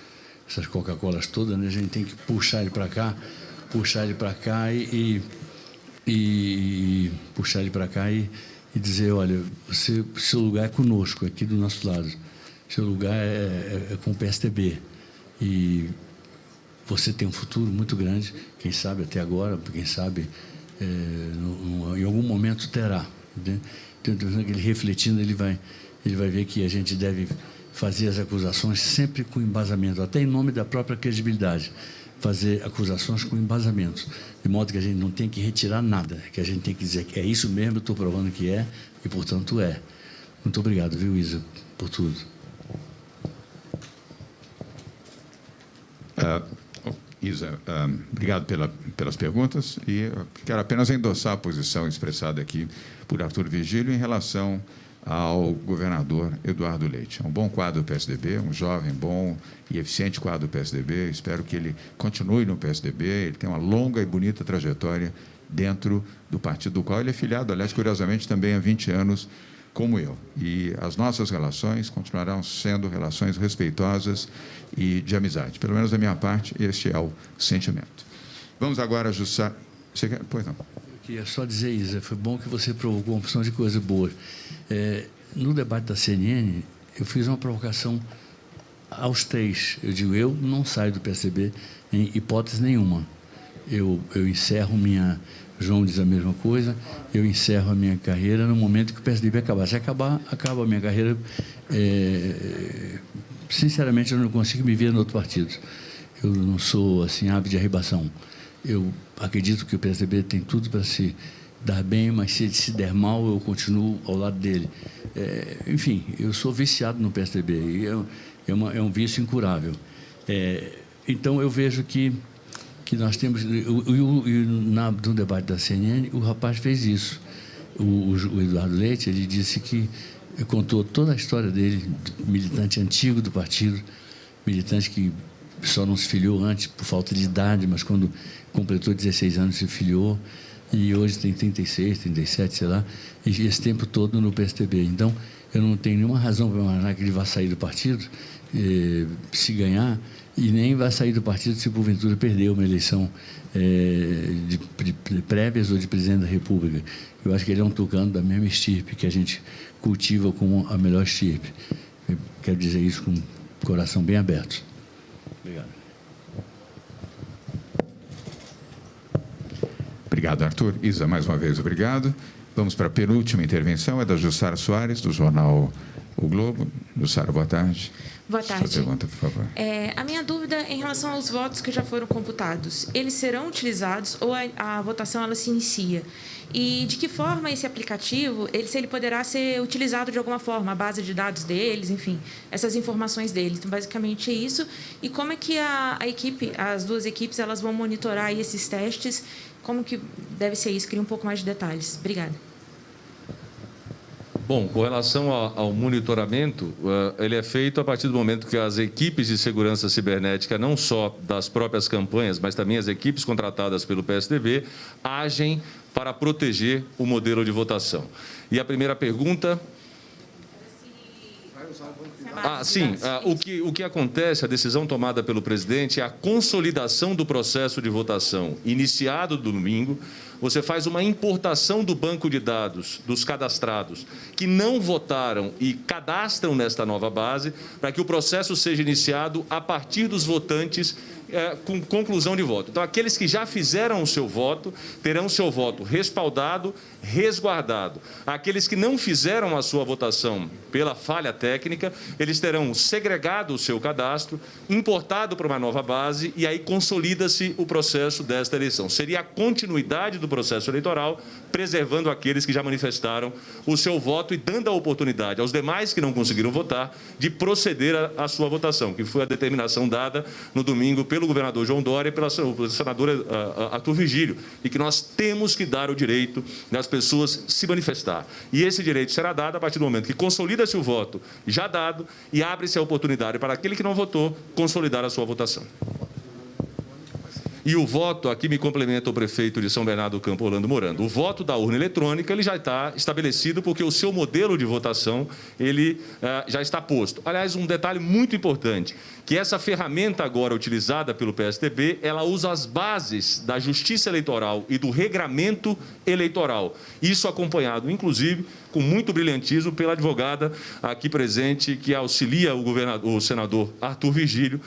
Coca-Colas todas, né? A gente tem que puxar ele para cá e puxar ele para cá e dizer, olha, seu lugar é conosco, aqui do nosso lado. Seu lugar é com o PSDB. E você tem um futuro muito grande, quem sabe até agora, quem sabe em algum momento terá. Né? Então, ele refletindo, ele vai ver que a gente deve fazer as acusações sempre com embasamento, até em nome da própria credibilidade, fazer acusações com embasamento, de modo que a gente não tem que retirar nada, que a gente tem que dizer que é isso mesmo, estou provando que é, e, portanto, é. Muito obrigado, viu, Isa, por tudo. Isa, obrigado pelas perguntas e quero apenas endossar a posição expressada aqui por Arthur Virgílio em relação ao governador Eduardo Leite. É um bom quadro do PSDB, um jovem, bom e eficiente quadro do PSDB. Espero que ele continue no PSDB. Ele tem uma longa e bonita trajetória dentro do partido do qual ele é filiado, aliás, curiosamente, também há 20 anos, como eu. E as nossas relações continuarão sendo relações respeitosas e de amizade. Pelo menos da minha parte, este é o sentimento. Vamos agora ajustar... Você quer? Pois não. Eu queria só dizer, Isa, foi bom que você provocou uma opção de coisa boa. No debate da CNN, eu fiz uma provocação aos três. Eu digo, eu não saio do PSDB em hipótese nenhuma. Eu encerro minha... João diz a mesma coisa, eu encerro a minha carreira no momento que o PSDB acabar. Se acabar, acaba a minha carreira. Sinceramente, eu não consigo me ver no outro partido. Eu não sou, assim, ave de arribação. Eu acredito que o PSDB tem tudo para se dar bem, mas se ele se der mal, eu continuo ao lado dele. Enfim, eu sou viciado no PSDB e é um vício incurável. Então, eu vejo que nós temos... No debate da CNN, o rapaz fez isso. O Eduardo Leite, ele disse que... contou toda a história dele, militante antigo do partido, militante que só não se filiou antes por falta de idade, mas quando completou 16 anos se filiou, e hoje tem 36, 37, sei lá, e esse tempo todo no PSDB. Então, eu não tenho nenhuma razão para imaginar que ele vai sair do partido, se ganhar, e nem vai sair do partido se porventura perder uma eleição de prévias ou de presidente da República. Eu acho que ele é um tucano da mesma estirpe que a gente cultiva como a melhor estirpe. Eu quero dizer isso com o coração bem aberto. Obrigado. Obrigado, Arthur. Isa, mais uma vez, obrigado. Vamos para a penúltima intervenção, é da Jussara Soares, do jornal O Globo. Jussara, boa tarde. Boa tarde. Sua pergunta, por favor. A minha dúvida é em relação aos votos que já foram computados. Eles serão utilizados ou a votação ela se inicia? E de que forma esse aplicativo, se ele poderá ser utilizado de alguma forma, a base de dados deles, enfim, essas informações deles. Então, basicamente é isso. E como é que a equipe, as duas equipes, elas vão monitorar aí esses testes? Como que deve ser isso? Queria um pouco mais de detalhes. Obrigada. Bom, com relação ao monitoramento, ele é feito a partir do momento que as equipes de segurança cibernética, não só das próprias campanhas, mas também as equipes contratadas pelo PSDB, agem para proteger o modelo de votação. E a primeira pergunta... sim. O que acontece, a decisão tomada pelo presidente é a consolidação do processo de votação. Iniciado do domingo, você faz uma importação do banco de dados dos cadastrados que não votaram e cadastram nesta nova base para que o processo seja iniciado a partir dos votantes com conclusão de voto. Então, aqueles que já fizeram o seu voto terão seu voto respaldado, resguardado. Aqueles que não fizeram a sua votação pela falha técnica, eles terão segregado o seu cadastro, importado para uma nova base e aí consolida-se o processo desta eleição. Seria a continuidade do processo eleitoral, preservando aqueles que já manifestaram o seu voto e dando a oportunidade aos demais que não conseguiram votar de proceder à sua votação, que foi a determinação dada no domingo pelo governador João Dória e pela senadora Arthur Virgílio, e que nós temos que dar o direito das pessoas se manifestar. E esse direito será dado a partir do momento que consolida-se o voto já dado e abre-se a oportunidade para aquele que não votou consolidar a sua votação. E o voto, aqui me complementa o prefeito de São Bernardo do Campo, Orlando Morando, o voto da urna eletrônica ele já está estabelecido porque o seu modelo de votação ele já está posto. Aliás, um detalhe muito importante, que essa ferramenta agora utilizada pelo PSDB, ela usa as bases da Justiça Eleitoral e do regramento eleitoral. Isso acompanhado, inclusive, com muito brilhantismo pela advogada aqui presente, que auxilia o senador Arthur Virgílio,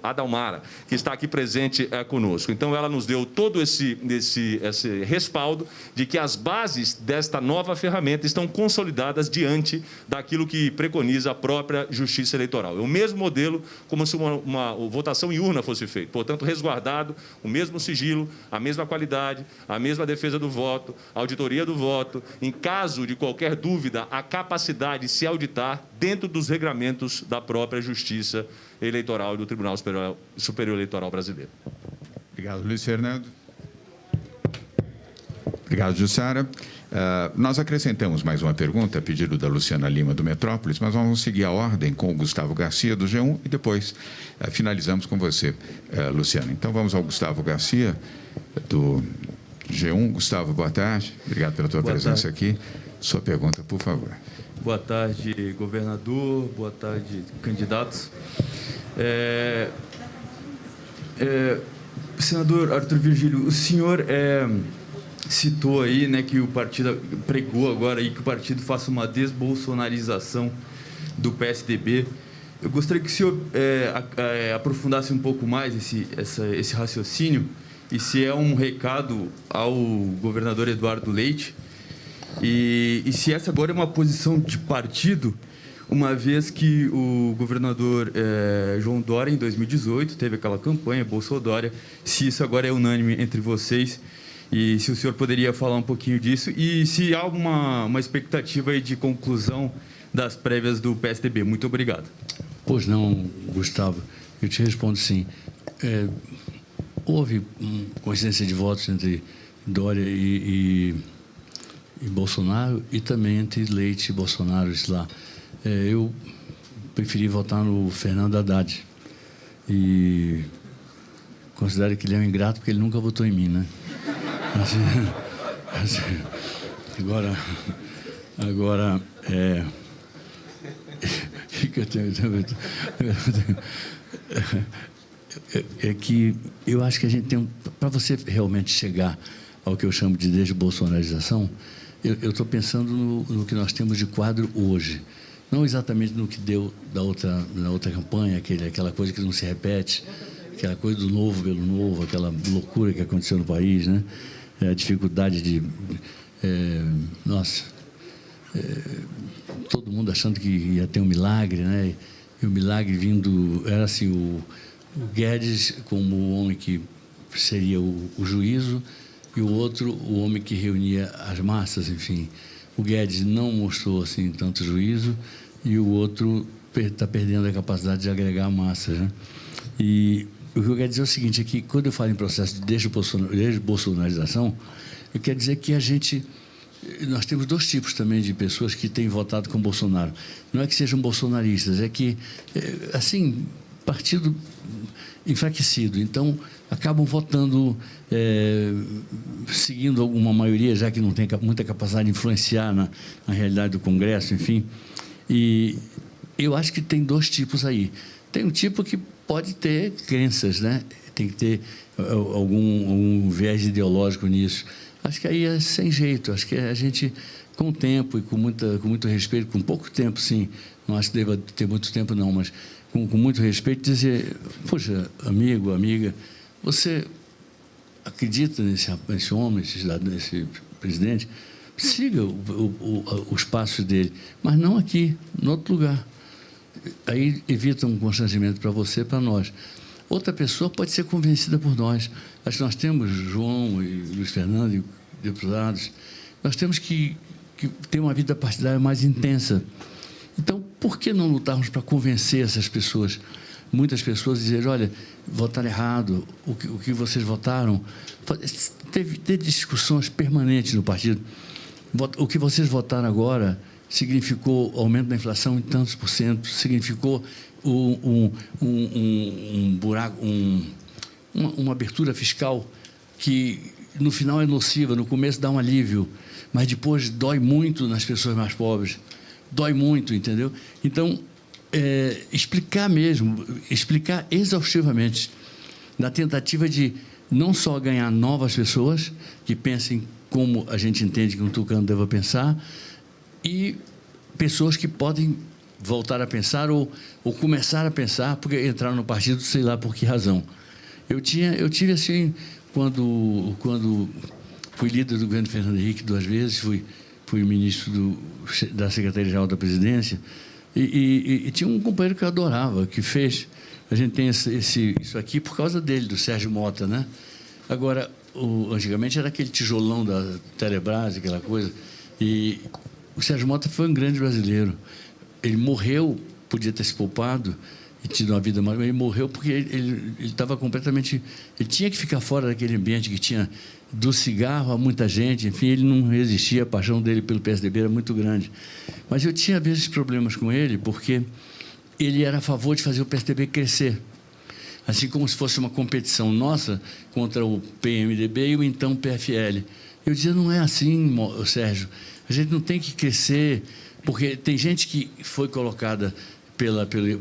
Adalmara, que está aqui presente conosco. Então, ela nos deu todo esse respaldo de que as bases desta nova ferramenta estão consolidadas diante daquilo que preconiza a própria Justiça Eleitoral. É o mesmo modelo como se uma votação em urna fosse feita. Portanto, resguardado o mesmo sigilo, a mesma qualidade, a mesma defesa do voto, a auditoria do voto, em caso de qualquer dúvida, a capacidade de se auditar dentro dos regramentos da própria Justiça Eleitoral e do Tribunal Superior Eleitoral Brasileiro. Obrigado, Luiz Fernando. Obrigado, Jussara. Nós acrescentamos mais uma pergunta, a pedido da Luciana Lima, do Metrópolis, mas vamos seguir a ordem com o Gustavo Garcia, do G1, e depois finalizamos com você, Luciana. Então, vamos ao Gustavo Garcia, do G1. Gustavo, boa tarde. Obrigado pela tua presença aqui. Sua pergunta, por favor. Boa tarde, governador. Boa tarde, candidatos. Senador Arthur Virgílio, o senhor citou aí, né, que o partido pregou agora aí que o partido faça uma desbolsonarização do PSDB. Eu gostaria que o senhor aprofundasse um pouco mais esse raciocínio e se é um recado ao governador Eduardo Leite e se essa agora é uma posição de partido, uma vez que o governador João Dória, em 2018, teve aquela campanha, Bolsodória, se isso agora é unânime entre vocês e se o senhor poderia falar um pouquinho disso e se há uma expectativa aí de conclusão das prévias do PSDB. Muito obrigado. Pois não, Gustavo. Eu te respondo sim. Houve coincidência de votos entre Dória e Bolsonaro e também entre Leite e Bolsonaro lá. Eu preferi votar no Fernando Haddad e considero que ele é um ingrato porque ele nunca votou em mim, né? Agora que eu acho que a gente tem para você realmente chegar ao que eu chamo de desbolsonarização, eu estou pensando no que nós temos de quadro hoje. Não exatamente no que deu na outra campanha, aquela coisa que não se repete, aquela coisa do novo pelo novo, aquela loucura que aconteceu no país, né? A dificuldade de... todo mundo achando que ia ter um milagre, né? E o milagre vindo... Era assim, o Guedes como o homem que seria o juízo e o outro o homem que reunia as massas, enfim. O Guedes não mostrou assim tanto juízo e o outro está perdendo a capacidade de agregar massas, né? E o que eu quero dizer é o seguinte, é que quando eu falo em processo de desbolsonarização, eu quero dizer que nós temos dois tipos também de pessoas que têm votado com Bolsonaro. Não é que sejam bolsonaristas, é que, assim, partido enfraquecido. Então, acabam votando, seguindo alguma maioria, já que não tem muita capacidade de influenciar na realidade do Congresso, enfim. E eu acho que tem dois tipos aí. Tem um tipo que pode ter crenças, né? Tem que ter algum viés ideológico nisso. Acho que aí é sem jeito. Acho que a gente, com o tempo e com muito respeito, com pouco tempo, sim, não acho que deva ter muito tempo, não, mas com muito respeito, dizer, poxa, amigo, amiga, você acredita nesse homem, nesse presidente? Siga os passos dele, mas não aqui, em outro lugar. Aí evita um constrangimento para você e para nós. Outra pessoa pode ser convencida por nós. Acho que nós temos, João e Luiz Fernando e deputados, nós temos que ter uma vida partidária mais intensa. Então, por que não lutarmos para convencer essas pessoas? Muitas pessoas dizerem, olha, votaram errado, o que vocês votaram. Teve discussões permanentes no partido. O que vocês votaram agora significou aumento da inflação em tantos por cento, significou um buraco, uma abertura fiscal que, no final, é nociva, no começo dá um alívio, mas depois dói muito nas pessoas mais pobres. Dói muito, entendeu? Então, explicar mesmo, explicar exaustivamente, na tentativa de não só ganhar novas pessoas que pensem como a gente entende que um tucano deva pensar, e pessoas que podem voltar a pensar ou começar a pensar porque entraram no partido, sei lá por que razão. Eu tive assim, quando fui líder do governo Fernando Henrique 2 vezes, fui ministro da Secretaria-Geral da Presidência, e tinha um companheiro que eu adorava, que fez... A gente tem isso aqui por causa dele, do Sérgio Mota, né? Agora, antigamente era aquele tijolão da Telebrás, aquela coisa, e o Sérgio Mota foi um grande brasileiro. Ele morreu, podia ter se poupado e tido uma vida mais, mas ele morreu porque ele estava completamente... Ele tinha que ficar fora daquele ambiente que tinha do cigarro a muita gente, enfim, ele não resistia, a paixão dele pelo PSDB era muito grande. Mas eu tinha, às vezes, problemas com ele, porque ele era a favor de fazer o PSDB crescer, assim como se fosse uma competição nossa contra o PMDB e o então PFL. Eu dizia, não é assim, Sérgio, a gente não tem que crescer, porque tem gente que foi colocada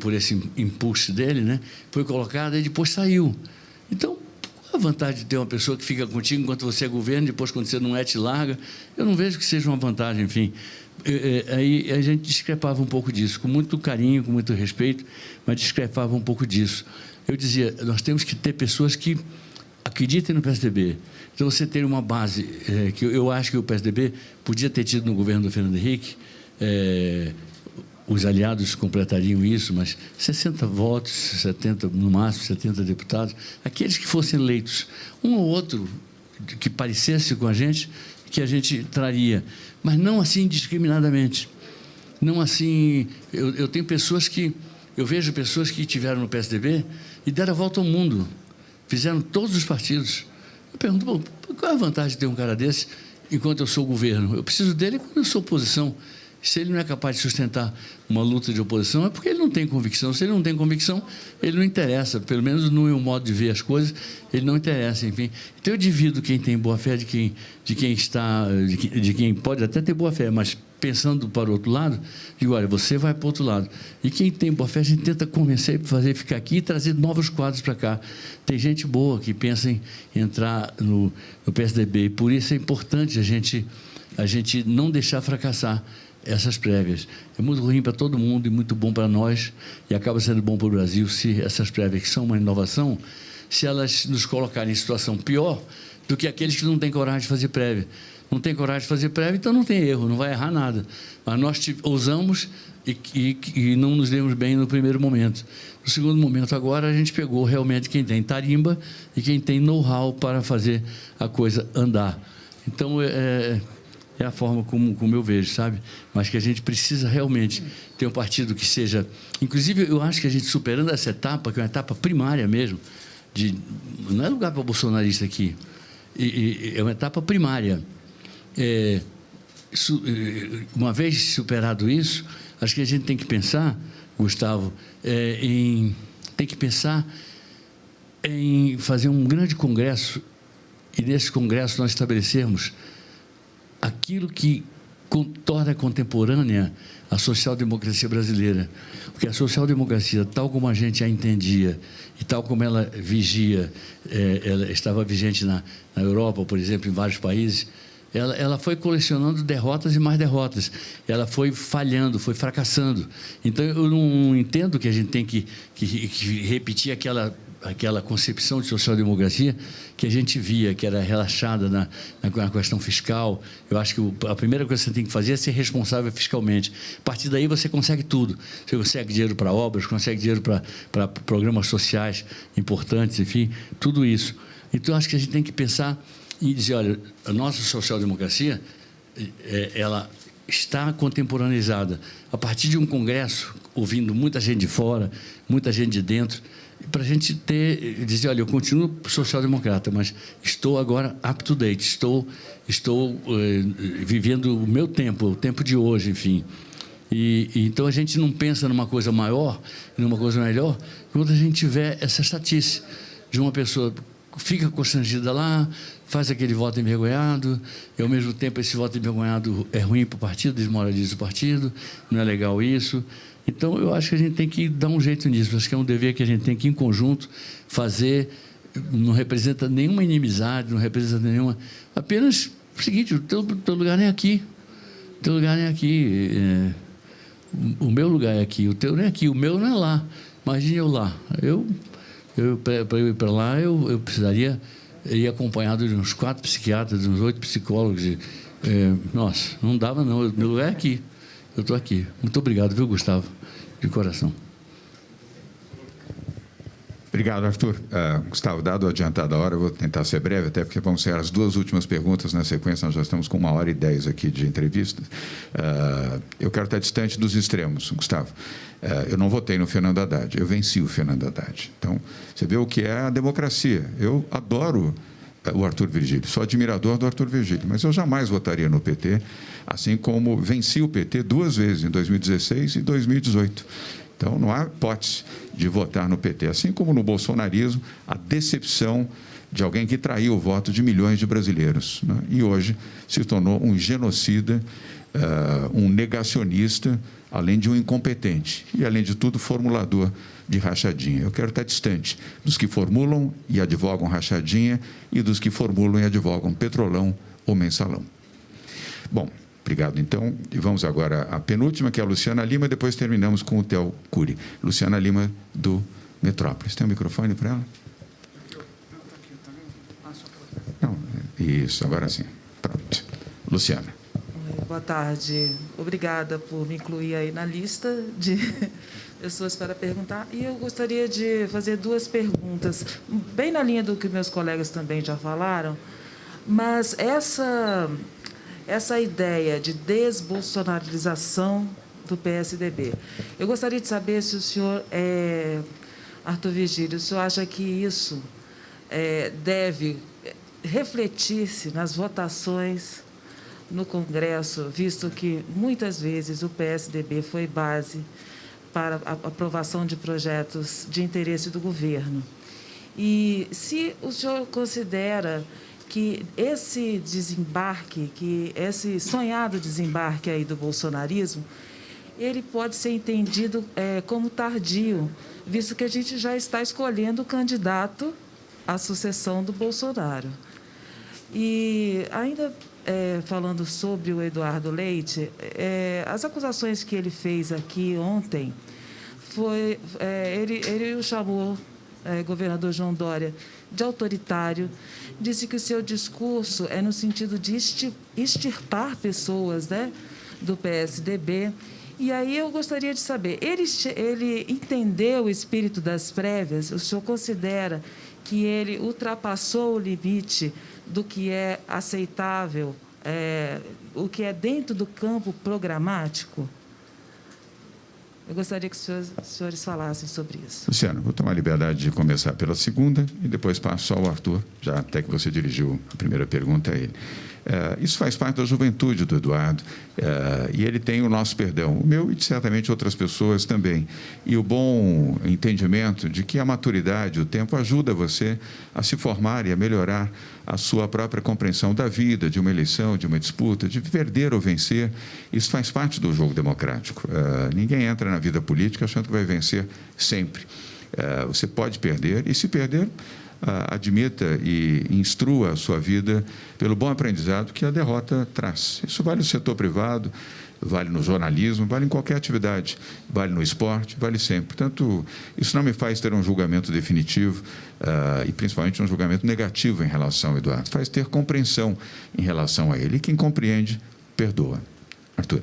por esse impulso dele, né? Foi colocada e depois saiu. Então, qual a vantagem de ter uma pessoa que fica contigo enquanto você é governo, depois, quando você não é, te larga? Eu não vejo que seja uma vantagem, enfim. Aí a gente discrepava um pouco disso, com muito carinho, com muito respeito, mas discrepava um pouco disso. Eu dizia, nós temos que ter pessoas que acreditem no PSDB. Então, você ter uma base, que eu acho que o PSDB podia ter tido no governo do Fernando Henrique, os aliados completariam isso, mas 60 votos, 70, no máximo 70 deputados, aqueles que fossem eleitos, um ou outro que parecesse com a gente, que a gente traria, mas não assim indiscriminadamente. Não assim... Eu tenho pessoas que... Eu vejo pessoas que estiveram no PSDB e deram a volta ao mundo, fizeram todos os partidos. Eu pergunto, bom, qual é a vantagem de ter um cara desse enquanto eu sou governo? Eu preciso dele quando eu sou oposição. Se ele não é capaz de sustentar uma luta de oposição, é porque ele não tem convicção. Se ele não tem convicção, ele não interessa. Pelo menos no meu modo de ver as coisas, ele não interessa, enfim. Então, eu divido quem tem boa-fé de quem pode até ter boa-fé, mas pensando para o outro lado, digo, olha, você vai para o outro lado. E quem tem boa-fé, a gente tenta convencer, fazer ficar aqui e trazer novos quadros para cá. Tem gente boa que pensa em entrar no PSDB, e por isso é importante a gente não deixar fracassar essas prévias. É muito ruim para todo mundo e muito bom para nós, e acaba sendo bom para o Brasil se essas prévias, que são uma inovação, se elas nos colocarem em situação pior do que aqueles que não têm coragem de fazer prévia. Não tem coragem de fazer prévia, então não tem erro, não vai errar nada. Mas nós ousamos e não nos demos bem no primeiro momento. No segundo momento, agora, a gente pegou realmente quem tem tarimba e quem tem know-how para fazer a coisa andar. Então, é a forma como eu vejo, sabe? Mas que a gente precisa realmente ter um partido que seja... Inclusive, eu acho que a gente superando essa etapa, que é uma etapa primária mesmo, não é lugar para bolsonarista aqui, é uma etapa primária. Uma vez superado isso, acho que a gente tem que pensar, Gustavo, tem que pensar em fazer um grande congresso, e nesse congresso nós estabelecermos aquilo que torna contemporânea a social-democracia brasileira. Porque a social-democracia, tal como a gente a entendia e tal como ela vigia, ela estava vigente na Europa, por exemplo, em vários países, ela foi colecionando derrotas e mais derrotas. Ela foi falhando, foi fracassando. Então, eu não entendo que a gente tem que repetir aquela concepção de social-democracia que a gente via, que era relaxada na questão fiscal. Eu acho que a primeira coisa que você tem que fazer é ser responsável fiscalmente. A partir daí, você consegue tudo. Você consegue dinheiro para obras, consegue dinheiro para programas sociais importantes, enfim, tudo isso. Então, acho que a gente tem que pensar e dizer, olha, a nossa social-democracia, ela está contemporaneizada a partir de um congresso, ouvindo muita gente de fora, muita gente de dentro, para a gente dizer, olha, eu continuo social-democrata, mas estou agora up to date, estou vivendo o meu tempo, o tempo de hoje, enfim. Então, a gente não pensa numa coisa maior, numa coisa melhor, quando a gente tiver essa chatice. de uma pessoa fica constrangida lá, faz aquele voto envergonhado, e, ao mesmo tempo, esse voto envergonhado é ruim para o partido, desmoraliza o partido, não é legal isso. Então, eu acho que a gente tem que dar um jeito nisso. Acho que é um dever que a gente tem que, em conjunto, fazer. Não representa nenhuma inimizade, não representa nenhuma... Apenas o seguinte, o teu lugar nem é aqui. O teu lugar nem é aqui. O meu lugar é aqui, o teu nem é aqui, o meu não é lá. Imagine eu lá. Para eu ir para lá, eu precisaria ir acompanhado de uns 4 psiquiatras, de uns 8 psicólogos. Nossa, não dava não, meu lugar é aqui. Eu estou aqui. Muito obrigado, viu, Gustavo? De coração. Obrigado, Arthur. Gustavo, dado o adiantado da hora, eu vou tentar ser breve, até porque vão ser as 2 últimas perguntas na sequência. Nós já estamos com 1h10 aqui de entrevista. Eu quero estar distante dos extremos, Gustavo. Eu não votei no Fernando Haddad, eu venci o Fernando Haddad. Então, você vê o que é a democracia. Eu adoro o Arthur Virgílio, sou admirador do Arthur Virgílio, mas eu jamais votaria no PT, assim como venci o PT 2 vezes, em 2016 e 2018. Então, não há hipótese de votar no PT. Assim como no bolsonarismo, a decepção de alguém que traiu o voto de milhões de brasileiros, né? E hoje se tornou um genocida, um negacionista, além de um incompetente. E, além de tudo, formulador de rachadinha. Eu quero estar distante dos que formulam e advogam rachadinha e dos que formulam e advogam petrolão ou mensalão. Bom, obrigado, então. E vamos agora à penúltima, que é a Luciana Lima, e depois terminamos com o Theo Cury. Luciana Lima, do Metrópolis. Tem um microfone para ela? Não, isso, agora sim. Pronto. Luciana. Boa tarde. Obrigada por me incluir aí na lista de pessoas para perguntar. E eu gostaria de fazer 2 perguntas, bem na linha do que meus colegas também já falaram, mas essa ideia de desbolsonarização do PSDB. Eu gostaria de saber se o senhor, Arthur Virgílio, o senhor acha que isso deve refletir-se nas votações no Congresso, visto que, muitas vezes, o PSDB foi base para a aprovação de projetos de interesse do governo. E se o senhor considera que esse desembarque, que esse sonhado desembarque aí do bolsonarismo, ele pode ser entendido como tardio, visto que a gente já está escolhendo o candidato à sucessão do Bolsonaro. E ainda falando sobre o Eduardo Leite, as acusações que ele fez aqui ontem, ele o chamou, governador João Dória, de autoritário, disse que o seu discurso é no sentido de extirpar pessoas, né, do PSDB. E aí eu gostaria de saber, ele entendeu o espírito das prévias? O senhor considera que ele ultrapassou o limite do que é aceitável, o que é dentro do campo programático? Eu gostaria que os senhores falassem sobre isso. Luciano, vou tomar a liberdade de começar pela segunda e depois passo ao Arthur, já até que você dirigiu a primeira pergunta a ele. Isso faz parte da juventude do Eduardo, e ele tem o nosso perdão, o meu e certamente outras pessoas também. E o bom entendimento de que a maturidade, o tempo, ajuda você a se formar e a melhorar a sua própria compreensão da vida, de uma eleição, de uma disputa, de perder ou vencer. Isso faz parte do jogo democrático. Ninguém entra na vida política achando que vai vencer sempre. Você pode perder, e se perder, admita e instrua a sua vida pelo bom aprendizado que a derrota traz. Isso vale no setor privado, vale no jornalismo, vale em qualquer atividade, vale no esporte, vale sempre. Portanto, isso não me faz ter um julgamento definitivo e principalmente um julgamento negativo em relação ao Eduardo. Faz ter compreensão em relação a ele. E quem compreende, perdoa. Arthur.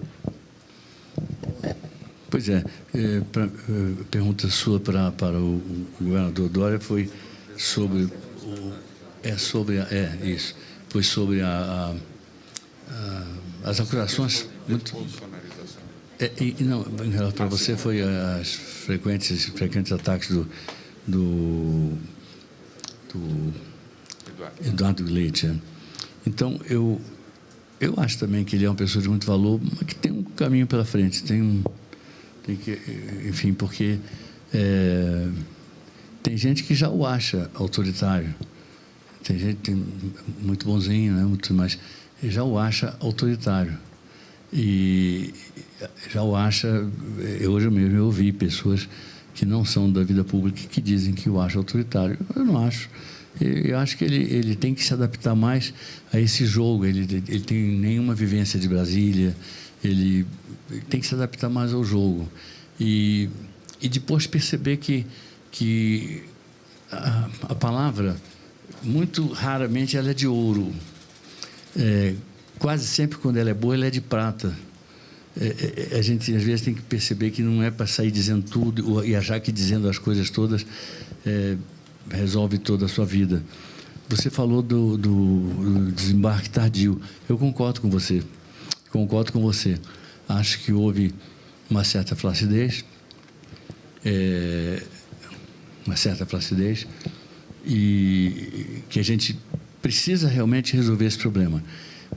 Pois pergunta sua para o governador Dória foi sobre foi sobre as acusações muito não, para você foi as frequentes ataques do Eduardo Leite. Então eu acho também que ele é uma pessoa de muito valor, mas que tem um caminho pela frente, tem que, enfim, porque tem gente que já o acha autoritário. Tem gente muito bonzinho, né? Mas já o acha autoritário. E já o acha... Hoje mesmo eu ouvi pessoas que não são da vida pública que dizem que o acham autoritário. Eu não acho. Eu acho que ele tem que se adaptar mais a esse jogo. Ele tem nenhuma vivência de Brasília. Ele tem que se adaptar mais ao jogo. E depois perceber que a palavra, muito raramente, ela é de ouro. Quase sempre, quando ela é boa, ela é de prata. A gente, às vezes, tem que perceber que não é para sair dizendo tudo e achar que dizendo as coisas todas resolve toda a sua vida. Você falou do desembarque tardio. Eu concordo com você. Acho que houve uma certa flacidez, e que a gente precisa realmente resolver esse problema,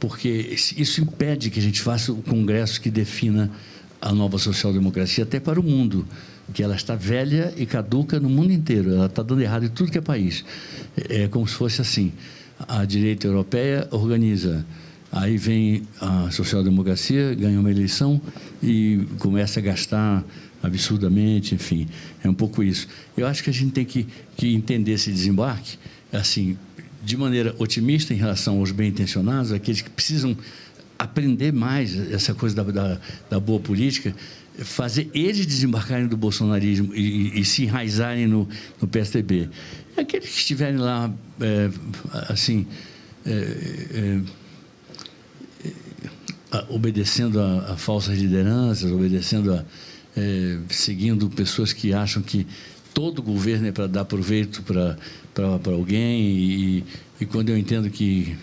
porque isso impede que a gente faça o congresso que defina a nova social-democracia até para o mundo, que ela está velha e caduca no mundo inteiro, ela está dando errado em tudo que é país. É como se fosse assim, a direita europeia organiza, aí vem a social-democracia, ganha uma eleição e começa a gastar absurdamente, enfim, é um pouco isso. Eu acho que a gente tem que entender esse desembarque, assim, de maneira otimista em relação aos bem-intencionados, aqueles que precisam aprender mais essa coisa da boa política, fazer eles desembarcarem do bolsonarismo e se enraizarem no PSDB. Aqueles que estiverem lá, obedecendo a falsas lideranças, seguindo pessoas que acham que todo governo é para dar proveito para alguém, e quando eu entendo que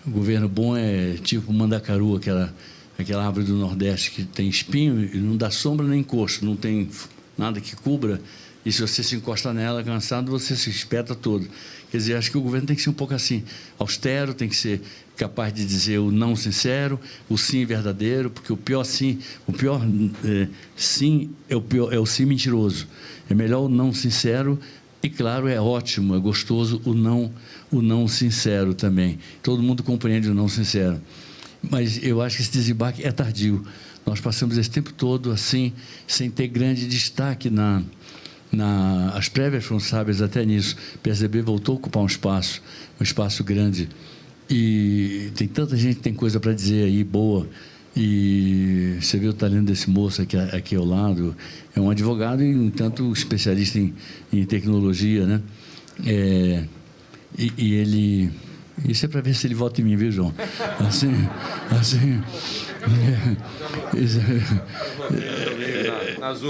o governo bom é tipo Mandacaru, aquela árvore do Nordeste que tem espinho e não dá sombra nem encosto, não tem nada que cubra, e se você se encostar nela cansado, você se espeta todo. Quer dizer, acho que o governo tem que ser um pouco assim, austero, tem que ser capaz de dizer o não sincero, o sim verdadeiro, porque o pior sim é o sim mentiroso. É melhor o não sincero, e claro, é ótimo, é gostoso o não sincero também. Todo mundo compreende o não sincero. Mas eu acho que esse desembarque é tardio. Nós passamos esse tempo todo assim, sem ter grande destaque as prévias foram sábias até nisso. O PSDB voltou a ocupar um espaço grande. E tem tanta gente que tem coisa para dizer aí, boa. E você vê o talento desse moço aqui ao lado. É um advogado e, um tanto, especialista em tecnologia, né? E ele... Isso é para ver se ele vota em mim, viu, João?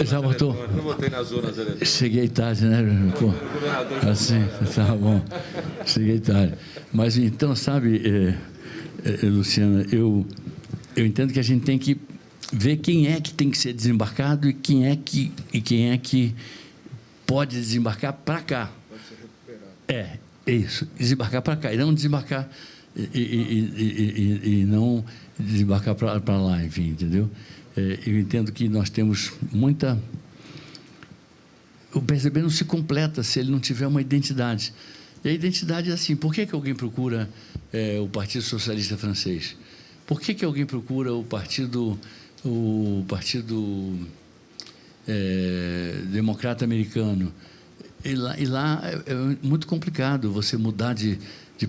Já votou? Não votei nas urnas eletrônicas. Cheguei tarde, né? Pô, tá bom. Cheguei tarde. Mas então, sabe, Luciana, eu entendo que a gente tem que ver quem é que tem que ser desembarcado e quem é que pode desembarcar para cá. Pode ser recuperado. É isso, desembarcar para cá, e não desembarcar e não desembarcar para lá, enfim, entendeu? Eu entendo que nós temos muita... O PSDB não se completa se ele não tiver uma identidade. E a identidade é assim, por que alguém procura o Partido Socialista Francês? Por que alguém procura o Partido Democrata Americano? E lá é muito complicado você mudar de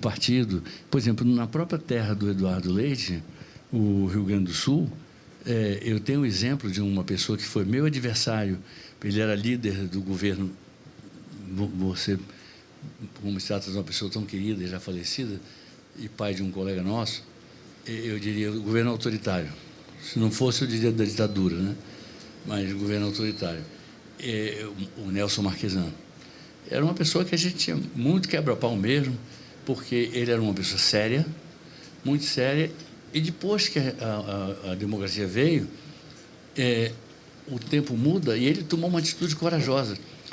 partido. Por exemplo, na própria terra do Eduardo Leite, o Rio Grande do Sul, eu tenho um exemplo de uma pessoa que foi meu adversário. Ele era líder do governo. Você, como se trata de uma pessoa tão querida e já falecida, e pai de um colega nosso, eu diria o governo autoritário. Se não fosse, eu diria da ditadura, né? Mas o governo autoritário. O Nelson Marquesan. Era uma pessoa que a gente tinha muito quebra-pau mesmo, porque ele era uma pessoa séria, muito séria, e depois que a democracia veio, o tempo muda e ele tomou uma atitude corajosa.